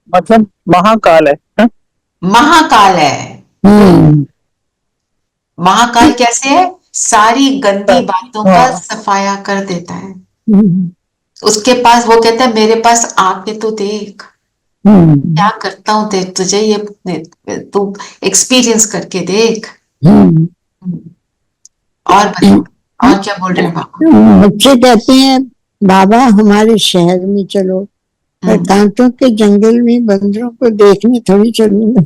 मतलब महाकाल है, महाकाल है। महाकाल कैसे है? सारी गंदी बातों का सफाया कर देता है। उसके पास, वो कहता है मेरे पास आके तो देख क्या करता हूं, देख तुझे ये तू एक्सपीरियंस करके देख। और बताओ, और क्या बोल रहे हैं बाबा? बच्चे कहते हैं बाबा हमारे शहर में चलो, पर कांटों के जंगल में बंदरों को देखने थोड़ी चलूंगा।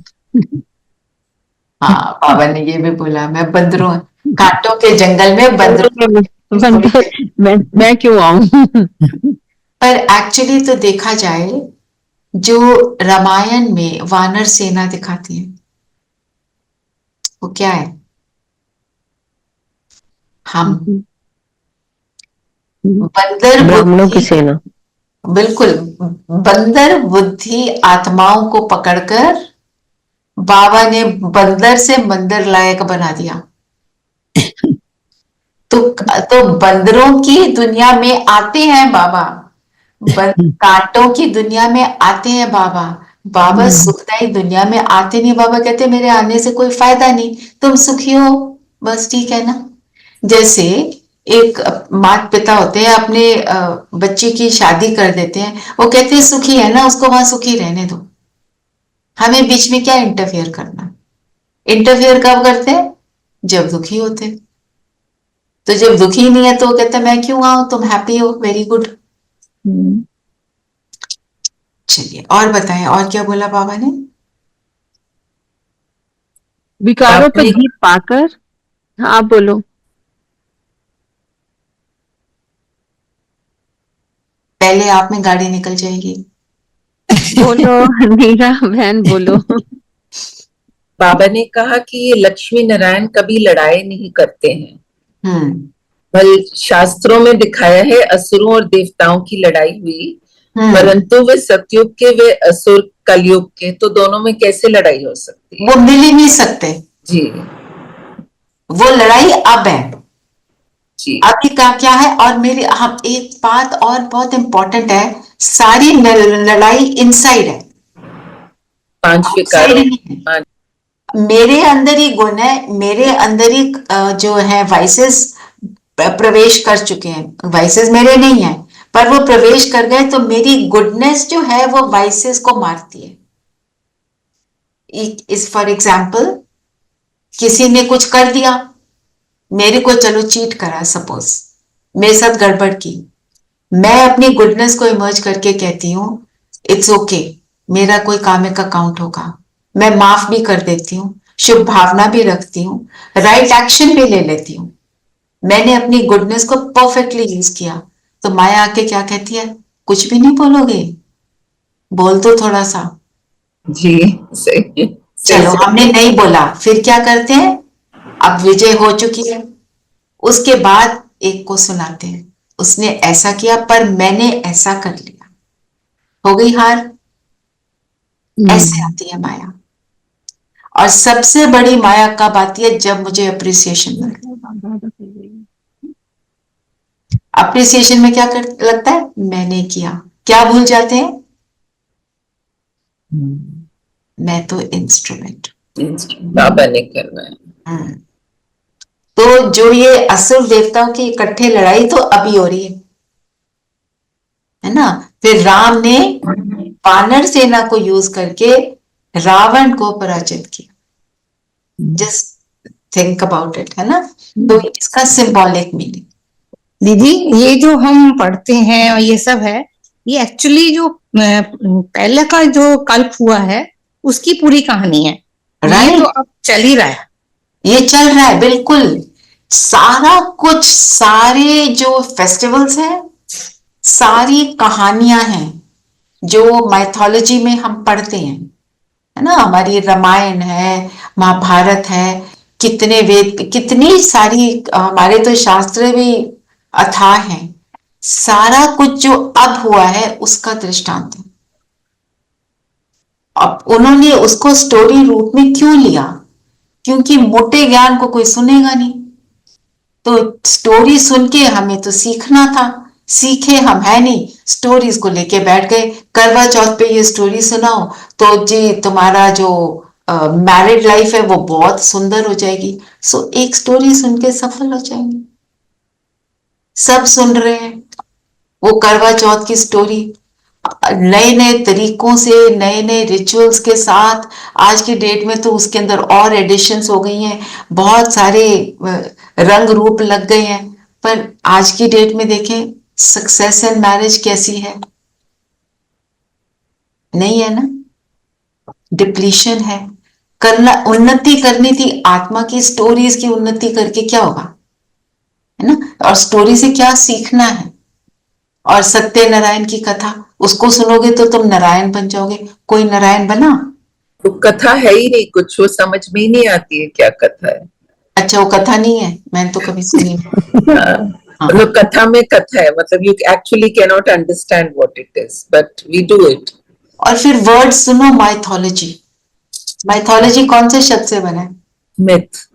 हाँ, बाबा ने ये भी बोला, मैं बंदरों, कांटों के जंगल में बंदर मैं क्यों आऊं? पर एक्चुअली तो देखा जाए, जो रामायण में वानर सेना दिखाती है वो क्या है? हम बंदर ब्राह्मणों की बुद्धि, सेना। बिल्कुल, बंदर बुद्धि आत्माओं को पकड़कर बाबा ने बंदर से मंदिर लायक बना दिया। तो बंदरों की दुनिया में आते हैं बाबा, कांटों की दुनिया में आते हैं बाबा, बाबा सुखदाई दुनिया में आते नहीं। बाबा कहते मेरे आने से कोई फायदा नहीं, तुम सुखी हो बस, ठीक है ना। जैसे एक माता पिता होते हैं, अपने बच्चे की शादी कर देते हैं, वो कहते हैं सुखी है ना, उसको वहां सुखी रहने दो, हमें बीच में क्या इंटरफेयर करना। इंटरफेयर कब करते हैं? जब दुखी होते। तो जब दुखी नहीं है तो वो कहता है मैं क्यों आऊं, तुम हैप्पी हो, वेरी गुड। चलिए और बताएं, और क्या बोला बाबा ने? विकारों का जीत पाकर, हाँ आप बोलो। पहले आप में गाड़ी निकल जाएगी। बोलो मीरा बहन बोलो। बाबा ने कहा कि ये लक्ष्मी नारायण कभी लड़ाई नहीं करते हैं। बल शास्त्रों में दिखाया है असुरों और देवताओं की लड़ाई हुई, परंतु वे सतयुग के, वे असुर कलयुग के, तो दोनों में कैसे लड़ाई हो सकती है? वो मिल ही नहीं सकते जी, वो लड़ाई अब है जी। अभी का क्या है। और मेरी हम एक बात और बहुत इंपॉर्टेंट है, सारी लड़ाई इनसाइड है, 5 विकारों। मेरे अंदर ही गुण है, मेरे अंदर ही जो है वाइसेस प्रवेश कर चुके हैं। वाइसेस मेरे नहीं है, पर वो प्रवेश कर गए, तो मेरी गुडनेस जो है वो वाइसेस को मारती है। इस फॉर एग्जाम्पल, किसी ने कुछ कर दिया मेरे को, चलो चीट करा, सपोज मेरे साथ गड़बड़ की, मैं अपनी गुडनेस को इमर्ज करके कहती हूँ इट्स ओके, मेरा कोई कामिक अकाउंट होगा, मैं माफ भी कर देती हूँ, शुभ भावना भी रखती हूँ, राइट एक्शन भी ले लेती हूँ, मैंने अपनी गुडनेस को परफेक्टली यूज किया। तो माया आके क्या कहती है, कुछ भी नहीं बोलोगे, बोल तो थोड़ा सा। जी सही। चलो हमने नहीं बोला, फिर क्या करते हैं, अब विजय हो चुकी है, उसके बाद एक को सुनाते हैं उसने ऐसा किया पर मैंने ऐसा कर लिया, हो गई हार। ऐसे आती है माया। और सबसे बड़ी माया कब आती है, जब मुझे अप्रिसिएशन मिलता। अप्रिसिएशन में क्या लगता है, मैंने किया, क्या भूल जाते हैं, मैं तो इंस्ट्रूमेंट, बाबा ने करना है। तो जो ये असुर देवताओं की इकट्ठे लड़ाई तो अभी हो रही है ना। फिर राम ने वानर सेना को यूज करके रावण को पराजित किया। जस्ट थिंक अबाउट इट, है ना। तो इसका सिंबॉलिक मीनिंग। दीदी ये जो हम पढ़ते हैं और ये सब है, ये एक्चुअली जो पहले का जो कल्प हुआ है उसकी पूरी कहानी है। ये तो अब चल ही रहा है, ये चल रहा है, बिल्कुल सारा कुछ, सारे जो फेस्टिवल्स हैं, सारी कहानियां हैं जो माइथोलॉजी में हम पढ़ते हैं, है ना। हमारी रामायण है, महाभारत है, कितने वेद, कितनी सारी हमारे तो शास्त्र भी अथाह हैं। सारा कुछ जो अब हुआ है उसका दृष्टांत है। अब उन्होंने उसको स्टोरी रूप में क्यों लिया, क्योंकि मोटे ज्ञान को कोई सुनेगा नहीं, तो स्टोरी सुन के हमें तो सीखना था, सीखे हम है नहीं, स्टोरीज को लेके बैठ गए। करवा चौथ पे ये स्टोरी सुनाओ तो जी तुम्हारा जो मैरिड लाइफ है वो बहुत सुंदर हो जाएगी। सो एक स्टोरी सुन के सफल हो जाएंगे। सब सुन रहे हैं वो करवा चौथ की स्टोरी, नए नए तरीकों से, नए नए रिचुअल्स के साथ। आज की डेट में तो उसके अंदर और एडिशंस हो गई हैं, बहुत सारे रंग रूप लग गए हैं। पर आज की डेट में देखें सक्सेस इन मैरिज कैसी है, नहीं है ना, डिप्लीशन है। करना, उन्नति करनी थी आत्मा की, स्टोरीज की उन्नति करके क्या होगा, है ना। और स्टोरी से क्या सीखना है, और सत्य नारायण की कथा उसको सुनोगे तो तुम नारायण बन जाओगे। कोई नारायण बना? तो कथा है ही नहीं कुछ, वो समझ में ही नहीं आती है क्या कथा है। अच्छा वो कथा नहीं है, मैंने तो कभी सुनी। मतलब कथा में कथा है, मतलब you actually cannot understand what it is, but we do it. और फिर वर्ड सुनो, माइथोलॉजी। माइथोलॉजी कौन से शब्द से बना है? Myth.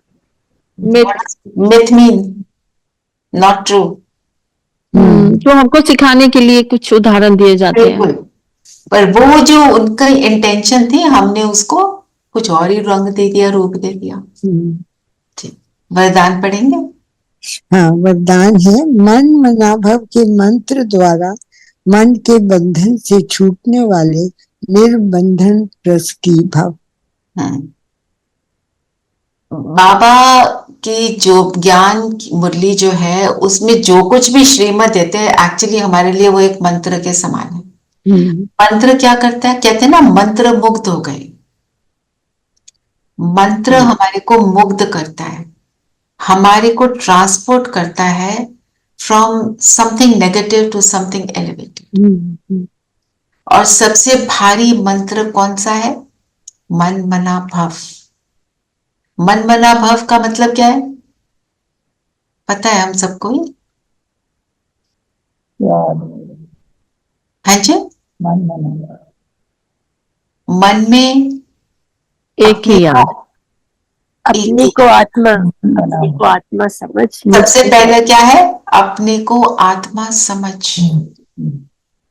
Myth mean not true. जो हमको सिखाने के लिए कुछ उदाहरण दिए जाते हैं। बिल्कुल, पर वो जो उनका इंटेंशन थी, हमने उसको कुछ और ही रंग दे दिया, रूप दे दिया। ठीक, वरदान पढ़ेंगे। हाँ, वरदान है, मन मनाभव के मंत्र द्वारा मन के बंधन से छूटने वाले निर्बंधन रस की भव। बाबा की जो ज्ञान की मुरली जो है, उसमें जो कुछ भी श्रीमत देते हैं, एक्चुअली हमारे लिए वो एक मंत्र के समान है। मंत्र क्या करता है? कहते हैं ना, मंत्र मुग्ध हो गए। मंत्र हमारे को मुग्ध करता है, हमारे को ट्रांसपोर्ट करता है from something negative to something elevated. और सबसे भारी मंत्र कौन सा है? मन मना भव। मन मना भव का मतलब क्या है? पता है हम सबको ही? है जी? मन में एक ही याद, अपने को आत्मा, अपने को आत्मा समझ। सबसे पहले क्या है? अपने को आत्मा समझ।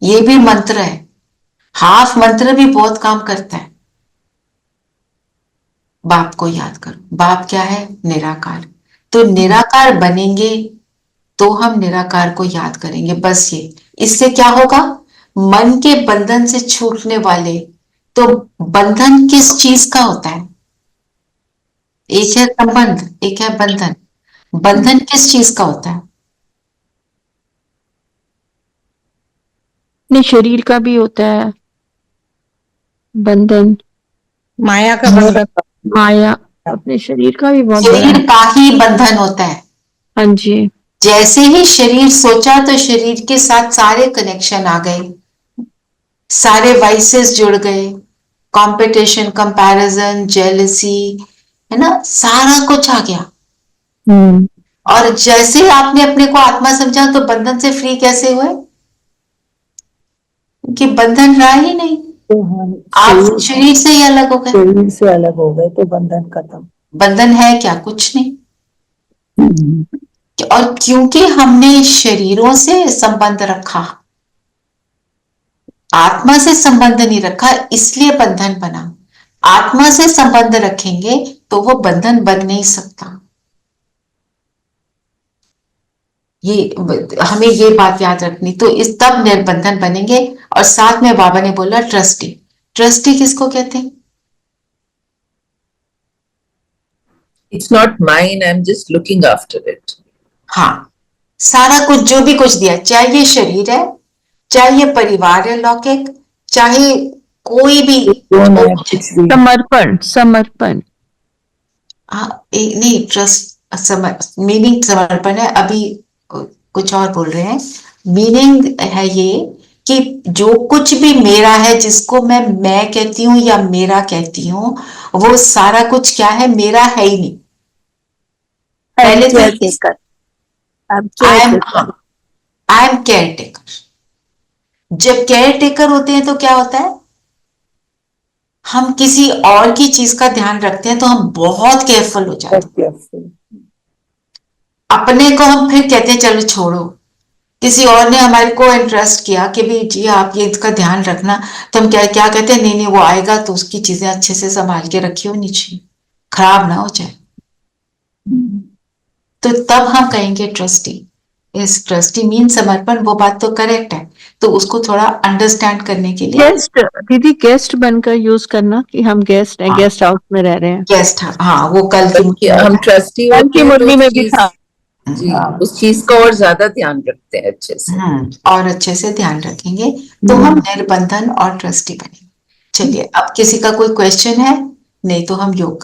ये भी मंत्र है। हाफ मंत्र भी बहुत काम करता है। बाप को याद करो। बाप क्या है? निराकार। तो निराकार बनेंगे तो हम निराकार को याद करेंगे। बस ये, इससे क्या होगा? मन के बंधन से छूटने वाले। तो बंधन किस चीज का होता है? एक है संबंध, एक है बंधन। बंधन किस चीज का होता है? अपने शरीर का भी होता है बंधन, माया का बंधन। माया अपने शरीर का भी बहुत शरीर का ही बंधन होता है। हाँ जी। जैसे ही शरीर सोचा तो शरीर के साथ सारे कनेक्शन आ गए, सारे वाइसेस जुड़ गए, कंपटीशन, कंपैरिजन, जेलसी, है ना, सारा कुछ आ गया। और जैसे ही आपने अपने को आत्मा समझा तो बंधन से फ्री कैसे हुए? कि बंधन रहा ही नहीं, आप शरीर से ही अलग हो गए। शरीर से अलग हो गए तो बंधन खत्म। बंधन है क्या? कुछ नहीं। और क्योंकि हमने शरीरों से संबंध रखा, आत्मा से संबंध नहीं रखा, इसलिए बंधन बना। आत्मा से संबंध रखेंगे तो वो बंधन बन नहीं सकता। ये हमें ये बात याद रखनी। तो इस तब निर्बंधन बनेंगे। और साथ में बाबा ने बोला ट्रस्टी। ट्रस्टी किसको कहते हैं? It's not mine, I'm just looking after it. हाँ, सारा कुछ जो भी कुछ दिया, चाहे ये शरीर है, चाहे ये परिवार है लौकिक, चाहे कोई भी समर्पण। समर्पण नहीं, ट्रस्ट मीनिंग समर्पण है। अभी कुछ और बोल रहे हैं। मीनिंग है ये कि जो कुछ भी मेरा है, जिसको मैं कहती हूँ या मेरा कहती हूँ, वो सारा कुछ क्या है? मेरा है ही नहीं। पहले तो आई एम केयर टेकर। जब केयर टेकर होते हैं तो क्या होता है? हम किसी और की चीज का ध्यान रखते हैं तो हम बहुत केयरफुल हो जाते हैं। अपने को हम फिर कहते हैं चलो छोड़ो। किसी और ने हमारे को इंटरेस्ट किया कि भी जी आप ये इसका ध्यान रखना, तो हम क्या कहते हैं? नहीं नहीं, वो आएगा तो उसकी चीजें अच्छे से संभाल के रखियो नीचे, खराब ना हो जाए। तो तब हम कहेंगे ट्रस्टी। इस ट्रस्टी मीन समर्पण। वो बात तो करेक्ट है। तो उसको थोड़ा अंडरस्टैंड करने के लिए गेस्ट, दीदी गेस्ट बनकर यूज करना कि हम गेस्ट हैं, गेस्ट हाउस में रह रहे हैं। गेस्ट, हाँ, वो कल की हम ट्रस्टी की मुरली में भी था जी। उस चीज का और ज्यादा ध्यान रखते हैं अच्छे से। और अच्छे से ध्यान रखेंगे तो हम निर्बंधन और ट्रस्टी बनेंगे। चलिए, अब किसी का कोई क्वेश्चन है? नहीं तो हम योग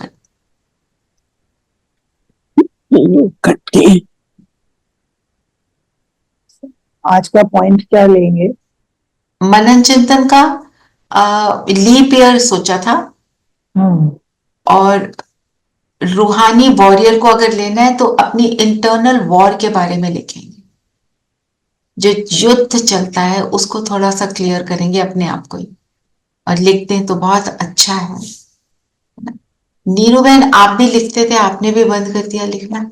करते हैं। आज का पॉइंट क्या लेंगे? मनन चिंतन का लीप ईयर सोचा था। और रूहानी वॉरियर को अगर लेना है तो अपनी इंटरनल वॉर के बारे में लिखेंगे। जो युद्ध चलता है उसको थोड़ा सा क्लियर करेंगे अपने आप को ही, और लिखते हैं तो बहुत अच्छा है ना? नीरू बहन, आप भी लिखते थे, आपने भी बंद कर दिया लिखना?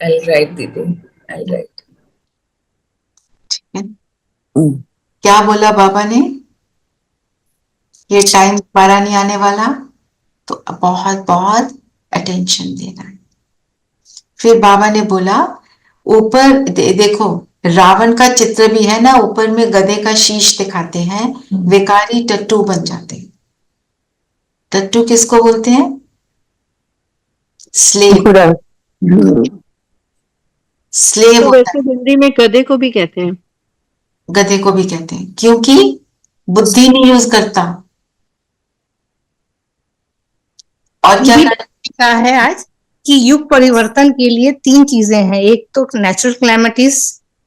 I'll write, दीदी, I'll write. ठीक है। क्या बोला बाबा ने? ये टाइम दोबारा नहीं आने वाला, तो बहुत बहुत अटेंशन देना है। फिर बाबा ने बोला ऊपर देखो, रावण का चित्र भी है ना, ऊपर में गधे का शीश दिखाते हैं, विकारी टट्टू बन जाते हैं। टट्टू किसको बोलते हैं? स्लेव। स्लेव तो होता वैसे हिंदी में गधे को भी कहते हैं। गधे को भी कहते हैं, क्योंकि बुद्धि नहीं यूज करता। और क्या लिखा है आज कि युग परिवर्तन के लिए 3 चीजें हैं। एक तो नेचुरल क्लैमिटीज,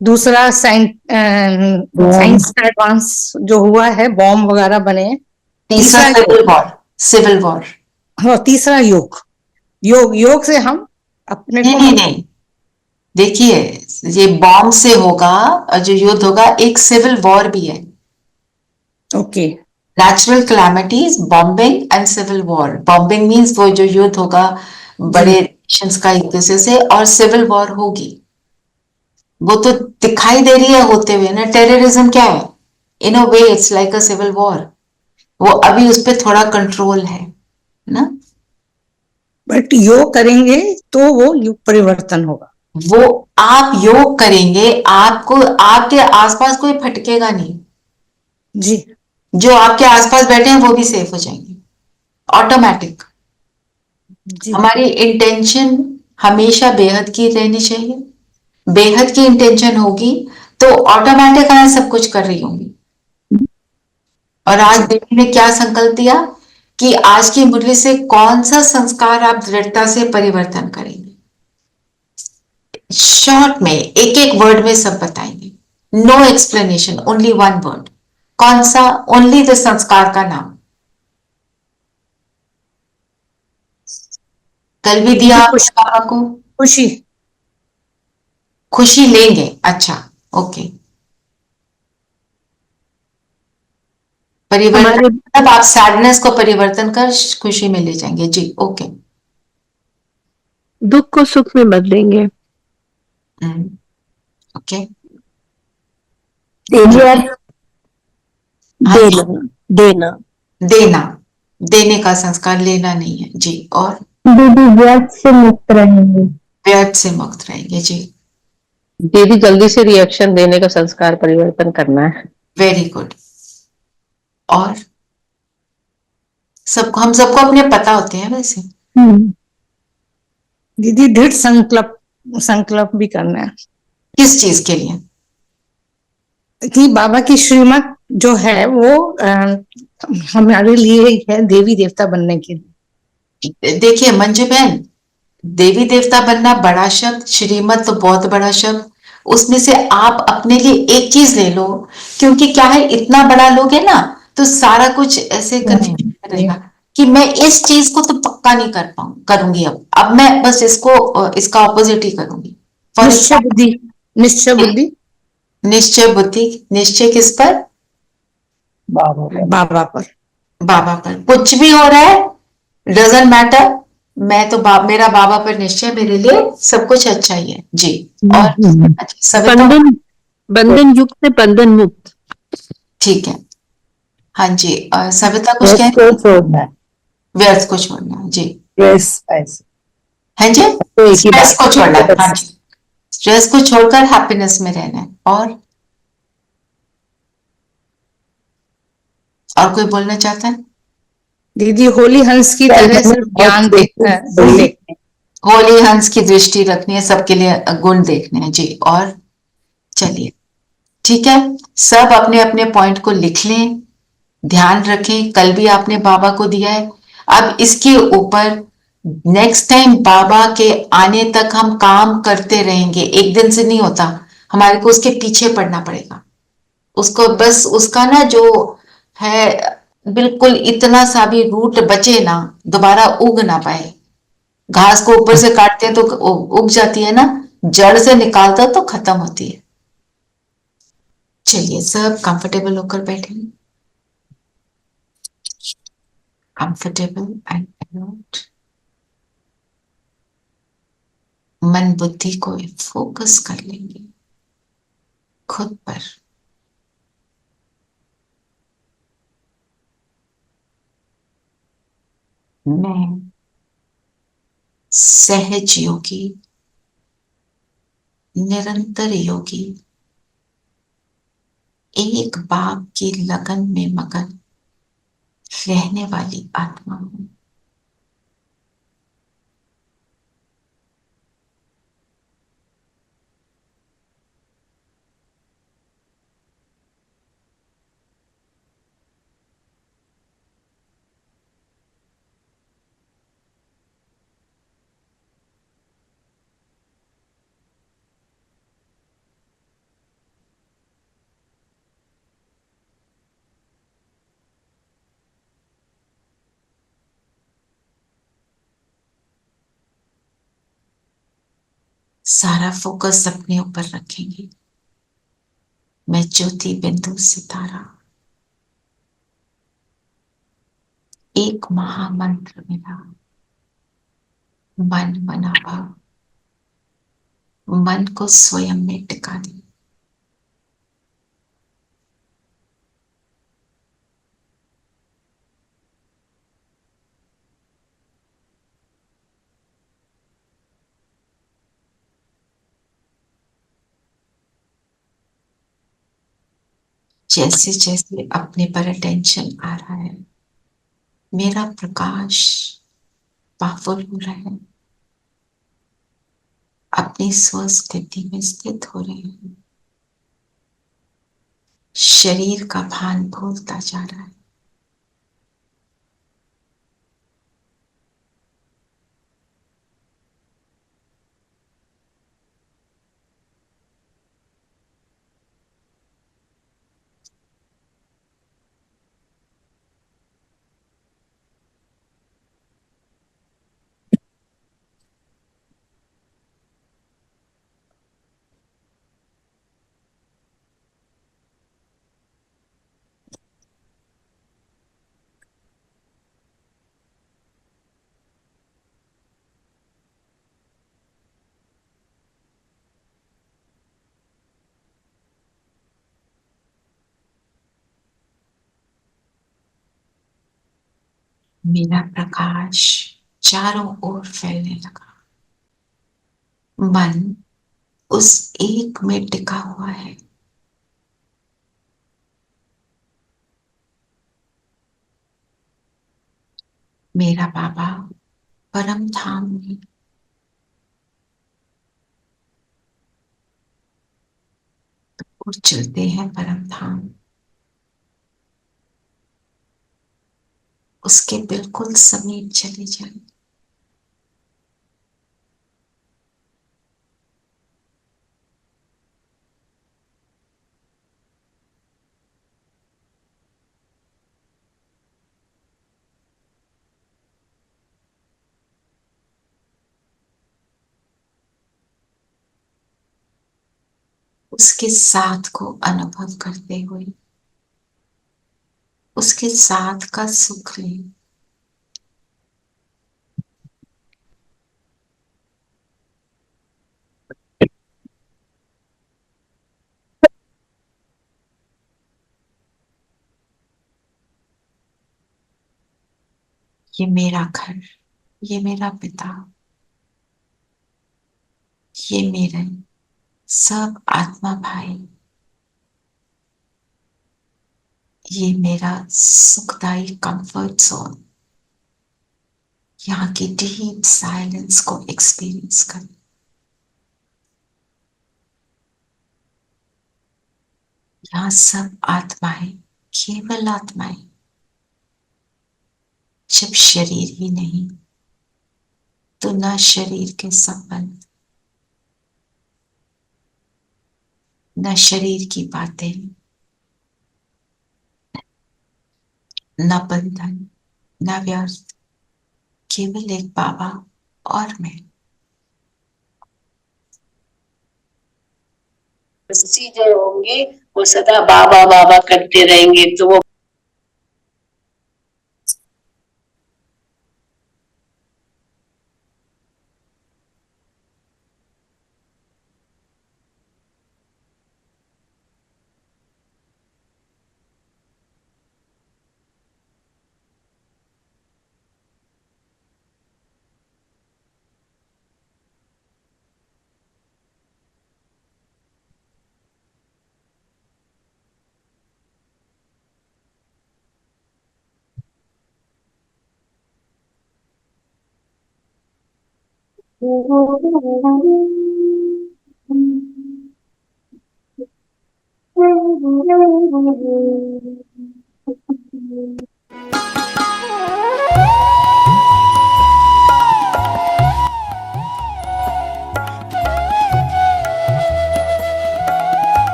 दूसरा साइंस का एडवांस जो हुआ है, बॉम्ब वगैरह बने, तीसरा सिविल वॉर। Civil war. और तीसरा योग। योग से हम अपने को नहीं, देखिए, ये बॉम्ब से होगा और जो युद्ध होगा, एक सिविल वॉर भी है। Okay. Natural calamities, bombing and civil war. Bombing means वो जो युद्ध होगा बड़े नेशंस का एक दूसरे से, और सिविल वॉर होगी। वो तो दिखाई दे रही है होते हुए ना। टेररिज्म क्या है? In a way it's like a civil war. वो अभी उस पर थोड़ा कंट्रोल है ना। बट योग करेंगे तो वो युग परिवर्तन होगा। वो आप योग करेंगे, आपको आपके आसपास कोई फटकेगा नहीं जी। जो आपके आसपास बैठे हैं वो भी सेफ हो जाएंगे ऑटोमेटिक। हमारी इंटेंशन हमेशा बेहद की रहनी चाहिए। बेहद की इंटेंशन होगी तो ऑटोमेटिक मैं सब कुछ कर रही होंगी। और आज देवी ने क्या संकल्प दिया कि आज की मुरली से कौन सा संस्कार आप दृढ़ता से परिवर्तन करेंगे। शॉर्ट में एक एक वर्ड में सब बताएंगे। No explanation, only one word. कौन सा? ओनली द संस्कार का नाम। कल भी दिया बाबा को। खुशी। खुशी लेंगे, अच्छा, ओके। परिवर्तन मतलब आप सैडनेस को परिवर्तन कर खुशी में ले जाएंगे। जी, ओके। दुख को सुख में बदलेंगे। ओके। देना देने का संस्कार, लेना नहीं है। जी, और व्यर्थ से मुक्त रहेंगे। व्यर्थ से मुक्त रहेंगे। जी, दीदी जल्दी से रिएक्शन देने का संस्कार परिवर्तन करना है। Very good. और सबको, हम सबको अपने पता होते हैं वैसे। दीदी दृढ़ संकल्प भी करना है। किस चीज के लिए? कि बाबा की श्रीमत जो है वो हमारे लिए ही है, देवी देवता बनने के लिए। देखिए मंजू बहन, देवी देवता बनना बड़ा शब्द, श्रीमत तो बहुत बड़ा शब्द। उसमें से आप अपने लिए एक चीज ले लो, क्योंकि क्या है, इतना बड़ा लोग है ना, तो सारा कुछ ऐसे कंफ्यूजन रहेगा कि मैं इस चीज को तो पक्का नहीं करूंगी। अब मैं बस इसका ऑपोजिट ही करूंगी। निश्चय बुद्धि। निश्चय बुद्धि। निश्चय किस पर? बाबा पर। बाबा पर। कुछ भी हो रहा है डजंट मैटर, मैं तो मेरा बाबा पर निश्चय, मेरे लिए सब कुछ अच्छा ही है। जी, और बंधन युक्त से बंधन मुक्त। ठीक है। हाँ जी, सविता कुछ कह रही है? व्यर्थ को छोड़ना। जी, है जी, स्ट्रेस को छोड़ना है। हाँ जी, स्ट्रेस को छोड़कर हैप्पीनेस में रहना है। और कोई बोलना चाहता है? दीदी होली हंस की तरह से ज्ञान देखना है। होली हंस की दृष्टि रखनी है, सबके लिए गुण देखने हैं। जी, और चलिए ठीक है, सब अपने अपने पॉइंट को लिख लें, ध्यान रखें। कल भी आपने बाबा को दिया है। अब इसके ऊपर नेक्स्ट टाइम बाबा के आने तक हम काम करते रहेंगे। एक दिन से नहीं होता, हमारे को उसके पीछे पड़ना पड़ेगा। उसको बस उसका ना जो है बिल्कुल इतना सा भी रूट बचे ना, दोबारा उग ना पाए। घास को ऊपर से काटते हैं तो उग जाती है ना, जड़ से निकाल दो तो खत्म होती है। चलिए सब कंफर्टेबल होकर बैठे, कंफर्टेबल एंड अलर्ट। मन बुद्धि को फोकस कर लेंगे खुद पर। मैं सहज योगी, निरंतर योगी, एक बाप की लगन में मगन रहने वाली आत्मा हूं। सारा फोकस अपने ऊपर रखेंगे। मैं ज्योति बिंदु सितारा, एक महामंत्र मेरा, मन मनाभव, मन को स्वयं में टिका दे। जैसे जैसे अपने पर अटेंशन आ रहा है, मेरा प्रकाश पावरफुल हो रहा है, अपनी स्वस्थिति में स्थित हो रहे हैं। शरीर का भान भूलता जा रहा है। मेरा प्रकाश चारों ओर फैलने लगा। मन उस एक में टिका हुआ है। मेरा बाबा परम धाम में और चलते हैं परम धाम, उसके बिल्कुल समीप चले जाए। उसके साथ को अनुभव करते हुए उसके साथ का सुख ले। ये मेरा घर, ये मेरा पिता, ये मेरे सब आत्मा भाई, ये मेरा सुखदायी कंफर्ट जोन। यहाँ की डीप साइलेंस को एक्सपीरियंस कर। यहाँ सब आत्माएं, केवल आत्माएं। जब शरीर ही नहीं तो न शरीर के संबंध, न शरीर की बातें, न बंधन, न व्यर्थ, केवल एक बाबा और मैं। ऋषि जो होंगे वो सदा बाबा बाबा करते रहेंगे, तो वो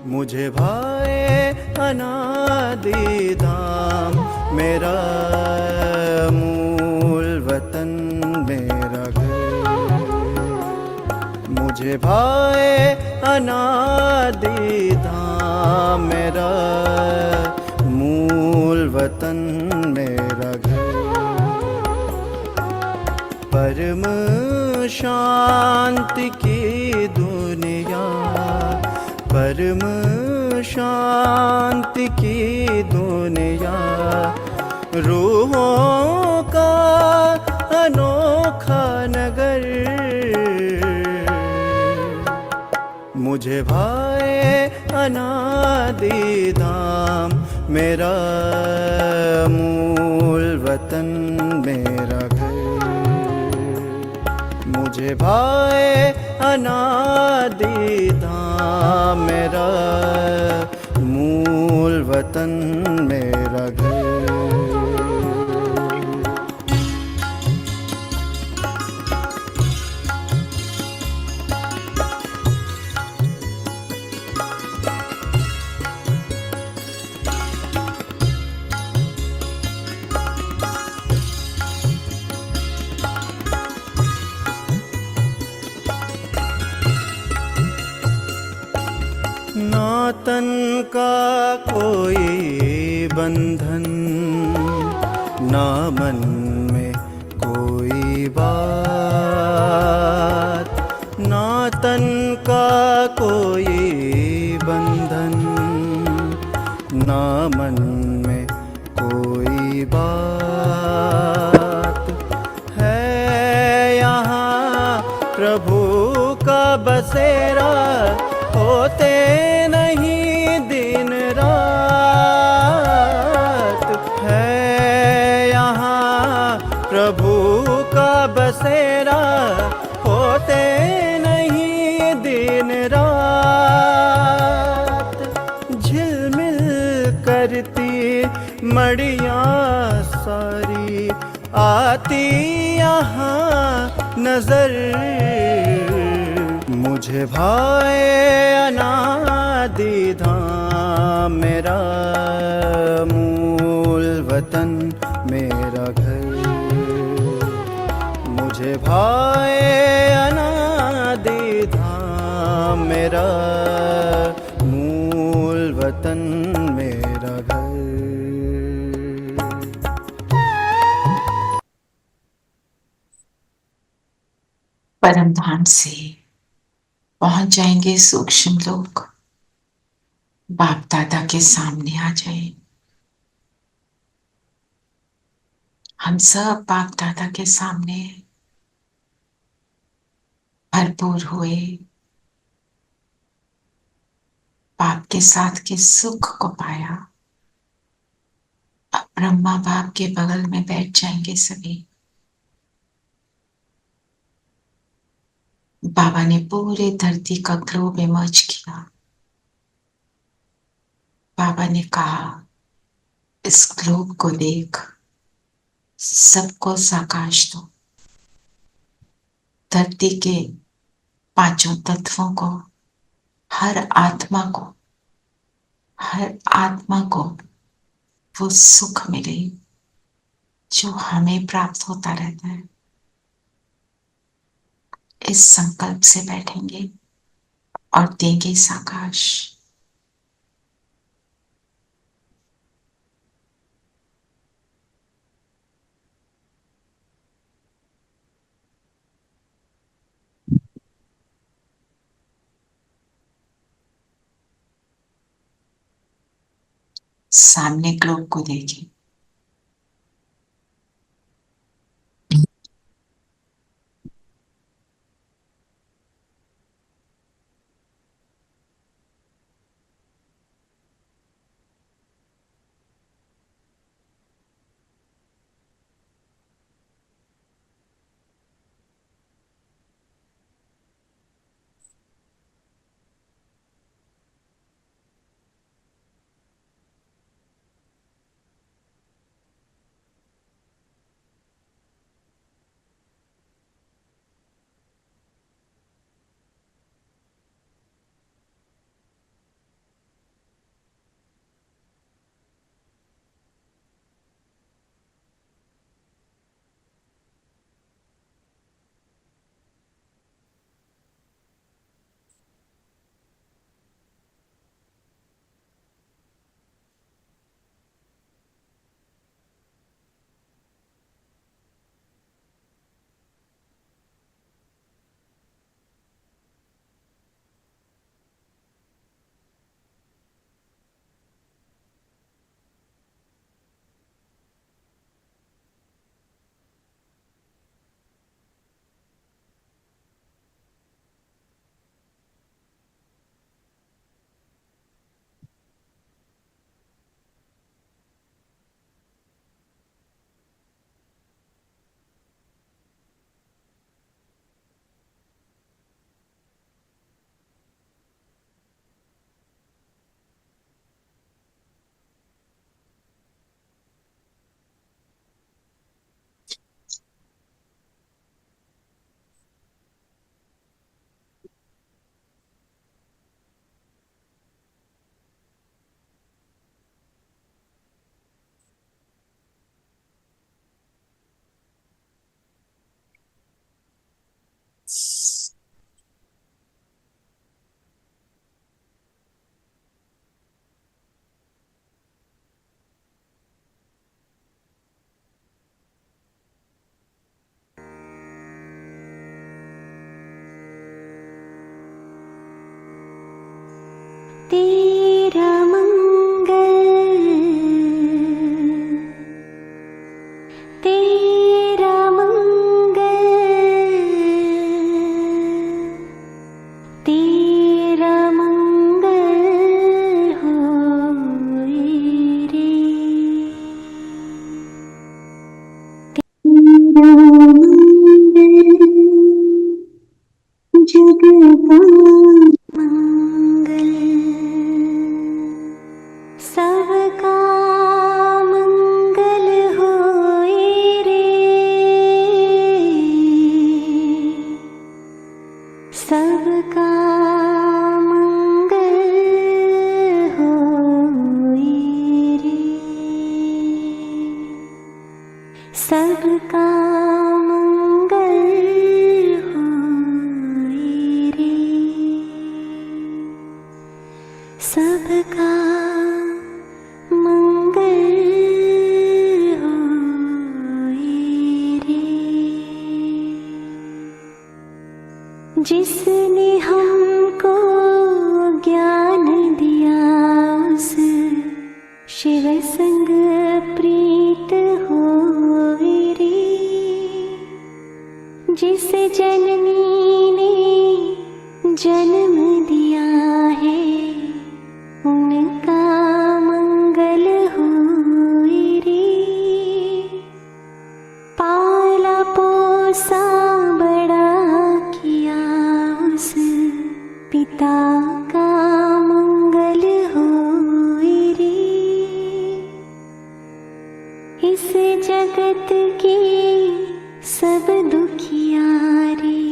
मुझे भाए अनादि धाम मेरा मूल वतन मेरा घर। मुझे भाए अनादि धाम मेरा मूल वतन मेरा घर। परम शांति की दुनिया, परम शांति की दुनिया, रूहों का अनोखा नगर। मुझे भाए अनादि धाम मेरा मूल वतन मेरा घर। मुझे भाए अनादि धाम मेरा मूल वतन मेरा घर। ना तन का कोई बंधन, ना मन में कोई बात। ना तन का कोई बंधन, ना मन में कोई बात। है यहाँ प्रभु का बसेरा, होते नहीं दिन रात। है यहाँ प्रभु का बसेरा, होते नहीं दिन रात। झिलमिल करती मड़ियाँ सारी आती यहाँ नजर। मुझे भाए अनादि धाम मेरा मूल वतन मेरा घर। मुझे भाए अनादि धाम मेरा मूल वतन मेरा घर। परम धाम से पहुंच जाएंगे सूक्ष्म लोग, बाप दादा के सामने आ जाए। हम सब बाप दादा के सामने भरपूर हुए, बाप के साथ के सुख को पाया। अब ब्रह्मा बाप के बगल में बैठ जाएंगे सभी। बाबा ने पूरे धरती का ग्लोब इमर्ज किया। बाबा ने कहा, इस ग्लोब को देख, सबको साकाश दो। धरती के पांचों तत्वों को, हर आत्मा को हर आत्मा को वो सुख मिले जो हमें प्राप्त होता रहता है। इस संकल्प से बैठेंगे और देंगे साकाश। सामने ग्लोब को देखें। तेरा मंगल, तेरा मंगल, तेरा मंगल होए रे। तेरा मंगल जग का मंगल, सबका मंगल होए रे, सबका मंगल होए रे, सबका मंगल होए रे, सबका मंगल होए रे। जिसने हमको ज्ञान दिया उस शिव संग प्रीत होए रे, जिस जननी ने जन्म दिया है उनका मंगल होए रे, पाला पोसा बड़ा किया उस पिता का मंगल होए रे, इस जगत की सब दुखियारी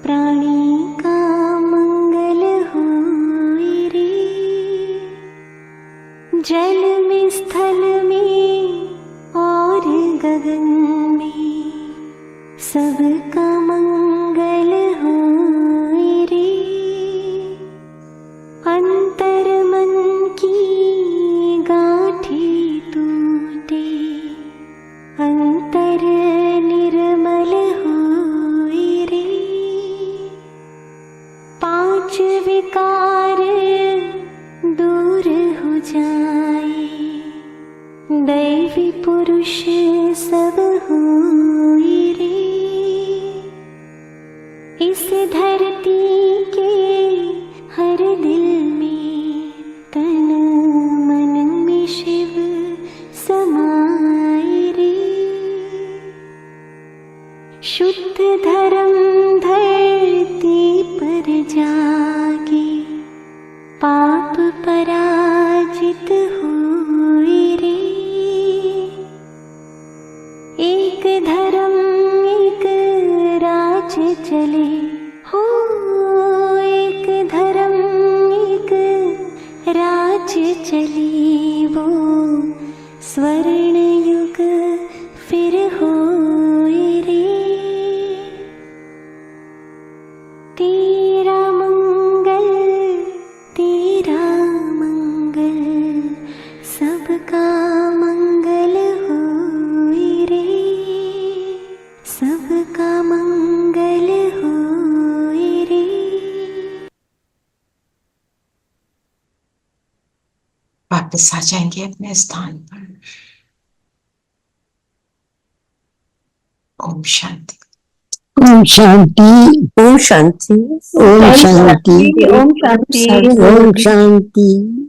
प्राणी का मंगल होए रे, अंधकार दूर हो जाए, दैवी पुरुष सब होए रे। इस धरती के हर दिल में, तन मन में शिव समाए रे। शुद्ध धर्म धरती पर जागे, पाप पराजित होए रे। एक धर्म एक राज चले हो, एक धर्म एक राज चली, वो स्वर्ण युग फिर होए रे। तेरा मंगल सबका मंगल होए रे, सबका मंगल होए रे। वापस आ जाएंगे अपने स्थान पर। ओम शांति। ओम शांति। ओम शांति। ओम शांति। ओम शांति। ओम शांति।